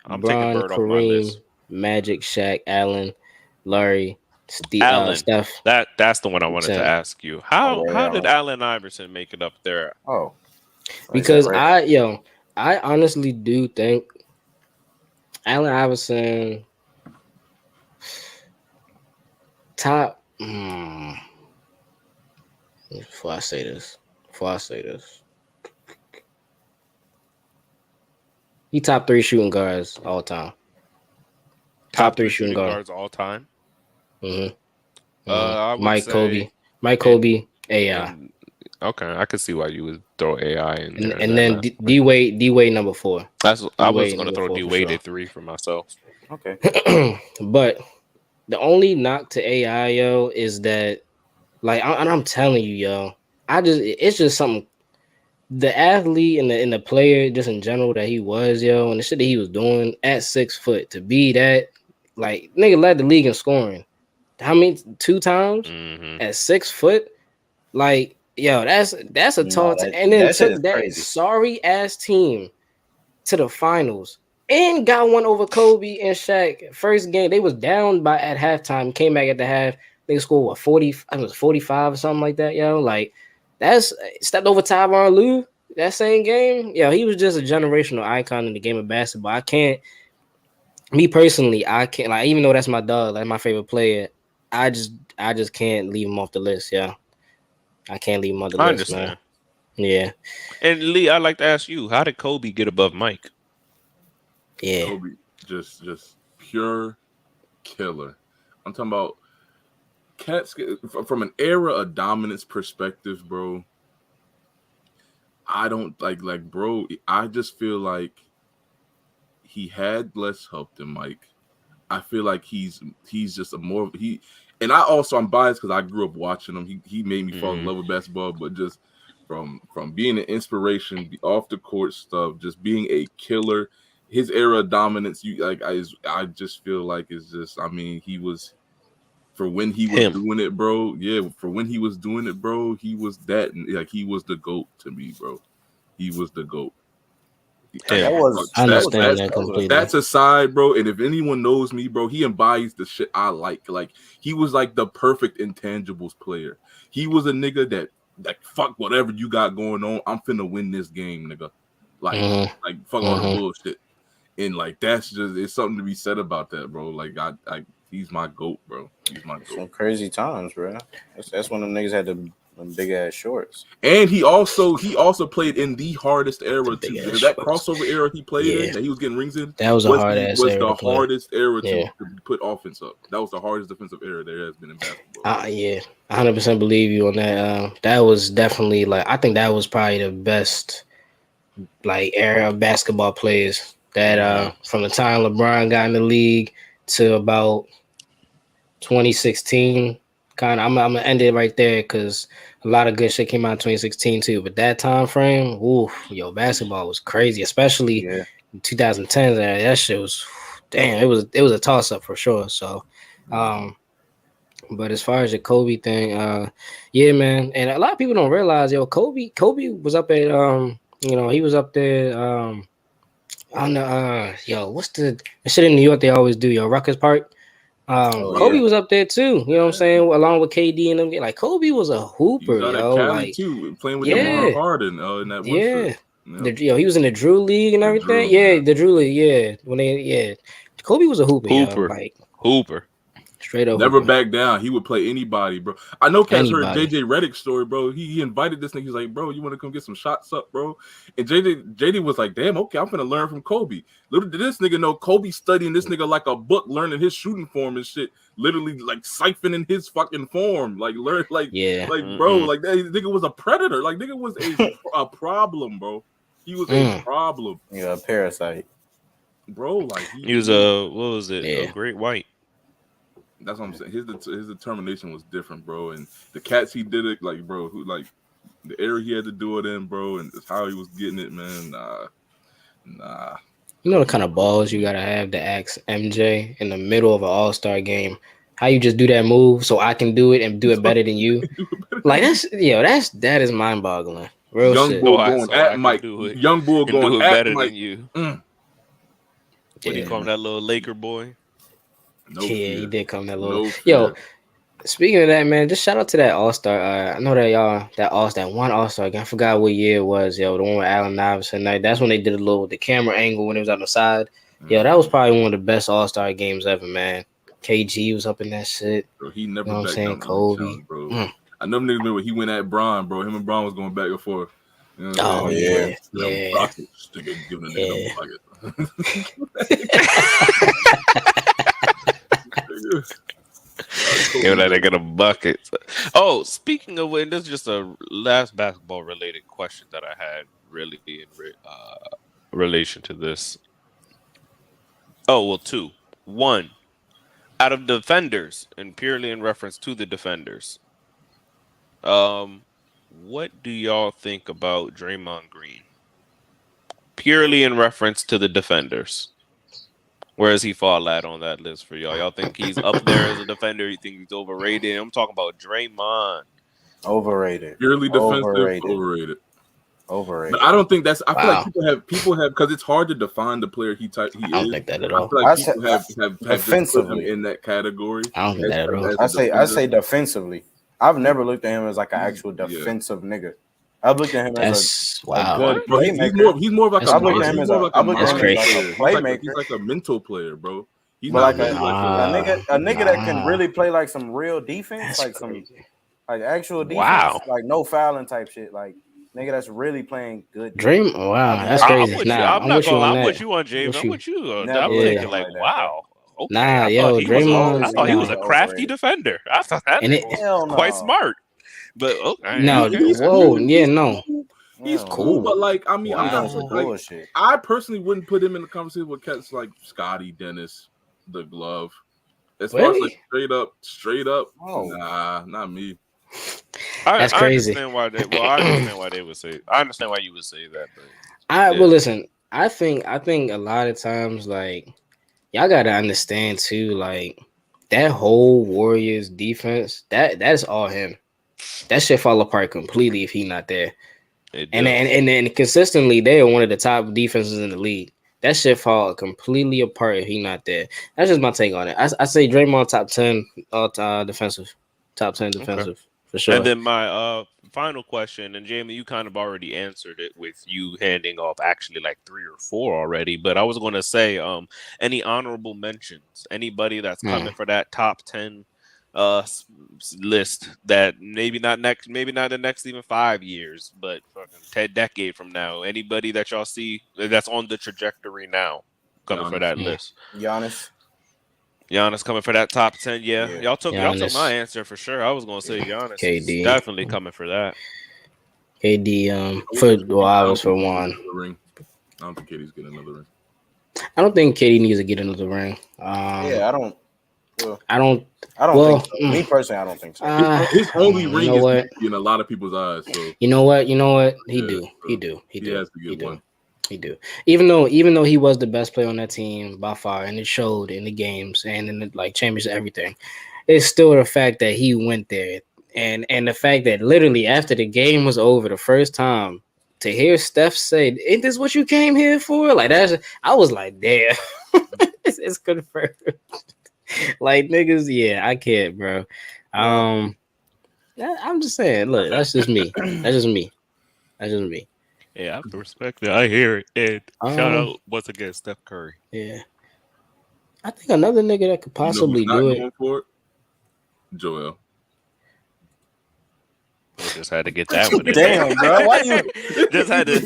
I'm Bron, taking Bird off my Kareem, list. Magic, Shaq, Allen, Larry, Steph. That's the one I wanted to ask you. How did Allen Iverson make it up there? Oh, because I honestly do think Allen Iverson top. Before I say this, he top 3 shooting guards all time. Top 3 shooting guards all time. Mike Kobe, AI. Okay, I could see why you would throw AI in there. And then D Wade number 4. I was going to throw D Wade at 3 for myself. Okay. But the only knock to AI, is that, like, I'm telling you, it's just something. The athlete and the player, just in general, that he was, and the shit that he was doing at 6 foot to be that, like, nigga led the league in scoring. how many 2 times at 6 foot? Like, yo, that's a tall and then that shit took is that crazy. sorry ass team to the finals and got one over Kobe and Shaq. First game, they was down by at halftime, came back at the half. They scored what 40, I was 45 or something like that, yo. Like, that's stepped over Tyronn Lue that same game. Yo, he was just a generational icon in the game of basketball. I can't, me personally, I can't, like, even though that's my dog, like my favorite player, I just can't leave him off the list, yeah. I can't leave him on the I list, understand. man. Yeah. And Lee, I'd like to ask you, how did Kobe get above Mike? Yeah. Kobe, just pure killer. I'm talking about cats from an era of dominance perspective, bro. I don't like bro. I just feel like he had less help than Mike. I feel like he's just a more and I'm biased because I grew up watching him. He made me fall in love with basketball, but just from being an inspiration, off the court stuff, just being a killer. His era of dominance, I just feel like it's just. I mean, he was for when he was doing it, bro. Yeah, for when he was doing it, bro. He was that like he was the GOAT to me, bro. He was the GOAT. I understand that completely. That's aside, bro. And if anyone knows me, bro, he embodies the shit I like. Like he was like the perfect intangibles player. He was a nigga that fuck whatever you got going on. I'm finna win this game, nigga. Like fuck all the bullshit. And like that's just it's something to be said about that, bro. Like I he's my GOAT, bro. He's my GOAT. Some crazy times, bro. That's when them niggas had them big ass shorts. And he also played in the hardest era too. That crossover era he played in, that he was getting rings in. That was a hard ass era. Was the hardest era to put offense up. That was the hardest defensive era there has been in basketball. Yeah, 100% believe you on that. That was definitely like I think that was probably the best like era of basketball players. That from the time LeBron got in the league to about 2016. Kind of, I'm gonna end it right there because a lot of good shit came out in 2016 too. But that time frame, basketball was crazy, especially in 2010. That shit was, damn, it was a toss up for sure. So, but as far as the Kobe thing, yeah, man, and a lot of people don't realize, Kobe was up at, he was up there, on the, what's the shit in New York they always do, Rutgers Park. Kobe was up there too, you know what I'm saying, along with KD and them. Like Kobe was a hooper, like too, playing with DeMar Harden in that one trip. He was in the Drew League and everything. The Drew League, when Kobe was a hooper. Hooper. Straight up. Never back down. He would play anybody, bro. I know Cass heard JJ Redick's story, bro. He invited this nigga. He's like, bro, you want to come get some shots up, bro? And JD was like, damn, okay, I'm gonna learn from Kobe. Little did this nigga know Kobe studying this nigga like a book, learning his shooting form and shit. Literally like siphoning his fucking form, like learn, bro, like that nigga was a predator. Like nigga was a problem, bro. He was a problem. Yeah, a parasite, bro. Like he was a great white. That's what I'm saying. His determination was different, bro. And the cats he did it, like, bro, who like the area he had to do it in, bro, and how he was getting it, man. Nah. You know the kind of balls you gotta have to ask MJ in the middle of an all-star game. How you just do that move so I can do it and do it better than you? Like that is mind-boggling. Real young shit. Bull going at Mike. Young Bull going at better Mike. than you. What do you call him, that little Laker boy? He did come that little. Speaking of that, man, just shout out to that All-Star. I know that one All-Star game. I forgot what year it was, the one with Allen Iverson. That's when they did the camera angle when it was on the side. That was probably one of the best All-Star games ever, man. KG was up in that shit. Bro, he never you know what I'm saying, Kobe, bro. I never remember he went at Bron, bro. Him and Bron was going back and forth. You know Buckets. Giving a nigga Give that nigga a bucket. Oh, speaking of which, this is just a last basketball related question that I had really in relation to this. Oh, well, two. One, out of defenders, and purely in reference to the defenders, what do y'all think about Draymond Green? Purely in reference to the defenders. Where does he fall at on that list for y'all? Y'all think he's up there as a defender? You think he's overrated? I'm talking about Draymond. Overrated. Purely defensive, Overrated. But I don't think that's. I feel like people have because it's hard to define the player he I don't think that at all. I feel like people have defensively just put him in that category. I don't think that at all. I say defensively. I've never looked at him as like an actual defensive nigga. I've looked at him as a good playmaker. He's more of like I've looked at him as a playmaker. He's like a mental player, bro. He's not like a nigga that can really play like some real defense, like some like actual defense, like no fouling type shit, like nigga that's really playing good. That's crazy. I'm with you on James. I'm with you. I'm thinking like, wow. Okay. Draymond. I thought he was a crafty defender. I thought that was quite smart. But he's cool. But like, I mean, I personally wouldn't put him in the conversation with cats like Scotty, Dennis, the Glove. As far as like straight up, nah, not me. That's crazy. I understand why they would say. I understand why you would say that. Well, listen. I think a lot of times, like, y'all gotta understand too, like that whole Warriors defense. That's all him. That shit fall apart completely if he not there. And then consistently, they are one of the top defenses in the league. That shit fall completely apart if he not there. That's just my take on it. I say Draymond top 10 defensive. Top 10 defensive for sure. And then my final question, and Jamie, you kind of already answered it with you handing off actually like 3 or 4 already. But I was going to say, any honorable mentions? Anybody that's coming for that top 10 list that maybe not the next even 5 years, but fucking decade from now. Anybody that y'all see that's on the trajectory now coming for that list? Giannis coming for that top 10. Y'all took my answer for sure. I was gonna say Giannis. KD definitely coming for that. KD I was for one. I don't think KD's getting another ring. I don't think KD needs to get another ring. I don't. Me personally, I don't think so. His only ring is in a lot of people's eyes. So. You know what? He do. He has to get one. He do. Even though he was the best player on that team by far, and it showed in the games and in the like championship, everything. It's still the fact that he went there, and the fact that literally after the game was over, the first time to hear Steph say, "Ain't this what you came here for?" Like I was like, "Damn, it's confirmed." Like niggas, I can't, bro. I'm just saying, look, that's just me. Yeah, I respect that. I hear it. And shout out once again, Steph Curry. Yeah, I think another nigga that could possibly do it. Going for it. Joel. I just had to get that one in Damn, there. bro. Why you just had to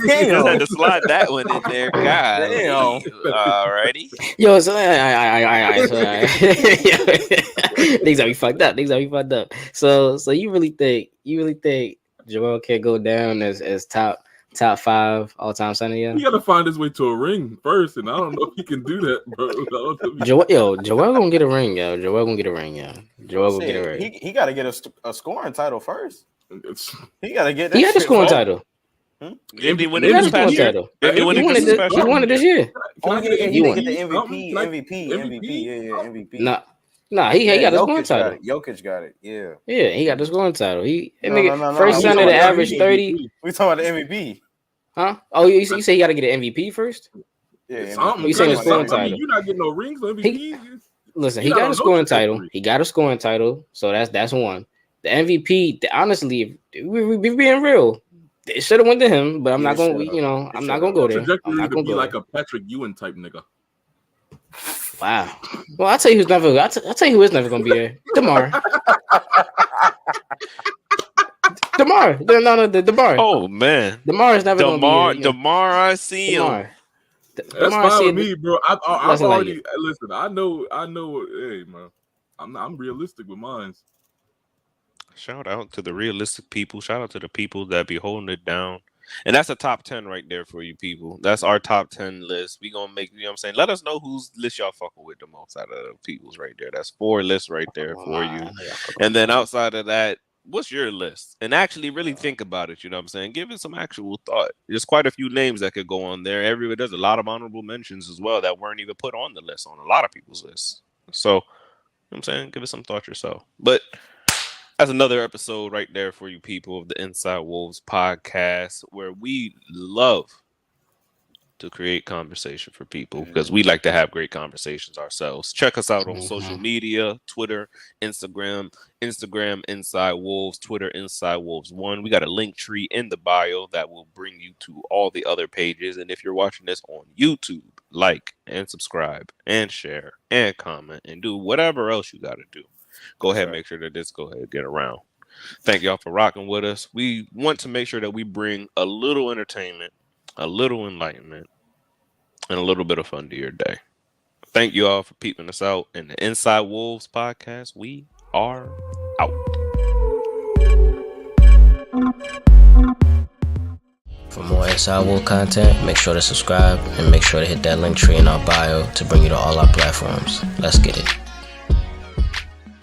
slide that one in there. God. Damn. Alrighty. Yo, so things are fucked up. So you really think Joel can't go down as top 5 all-time center? Yeah. You gotta find his way to a ring first, and I don't know if he can do that, bro. Joel gonna get a ring, yo. Joel gonna get a ring. He gotta get a scoring title first. He gotta get. He had the scoring title. He won it this past year. He won it this year. He didn't get the MVP. Nah, he got the scoring title. Jokic got it. Yeah, he got the scoring title. First center to average 30. We talking about the MVP. Huh? Oh, you say you got to get an MVP first? Yeah. You saying the scoring title? I mean, you're not getting no rings on MVP. Listen, he got a scoring title. He got a scoring title, so that's one. The MVP, honestly, we being real, it should have went to him, but I'm not going. I'm not going to go there. I'm not going to be like a Patrick Ewing type nigga. Wow. Well, I'll tell you who's never. I'll tell you who is never going to be there. DeMar. DeMar. Oh man, DeMar is never going to be there. DeMar, I see him. That's fine with me, bro. I've already listen. I know. Hey, man, I'm realistic with mine. Shout out to the realistic people. Shout out to the people that be holding it down. And that's a top 10 right there for you people. That's our top 10 list. We gonna make, what I'm saying? Let us know whose list y'all fucking with the most out of the people's right there. That's 4 lists right there for you. And then outside of that, what's your list? And actually really think about it, you know what I'm saying? Give it some actual thought. There's quite a few names that could go on there. There's a lot of honorable mentions as well that weren't even put on the list, on a lot of people's lists. So, you know what I'm saying? Give it some thought yourself. But that's another episode right there for you people of the Inside Wolves podcast, where we love to create conversation for people because we like to have great conversations ourselves. Check us out on social media, Twitter, Instagram Inside Wolves, Twitter Inside Wolves 1. We got a link tree in the bio that will bring you to all the other pages. And if you're watching this on YouTube, like and subscribe and share and comment and do whatever else you got to do. Go ahead, make sure that this get around. Thank y'all for rocking with us. We want to make sure that we bring a little entertainment, a little enlightenment, and a little bit of fun to your day. Thank you all for peeping us out in the Inside Wolves podcast. We are out. For more Inside Wolf content, make sure to subscribe and make sure to hit that link tree in our bio to bring you to all our platforms. Let's get it.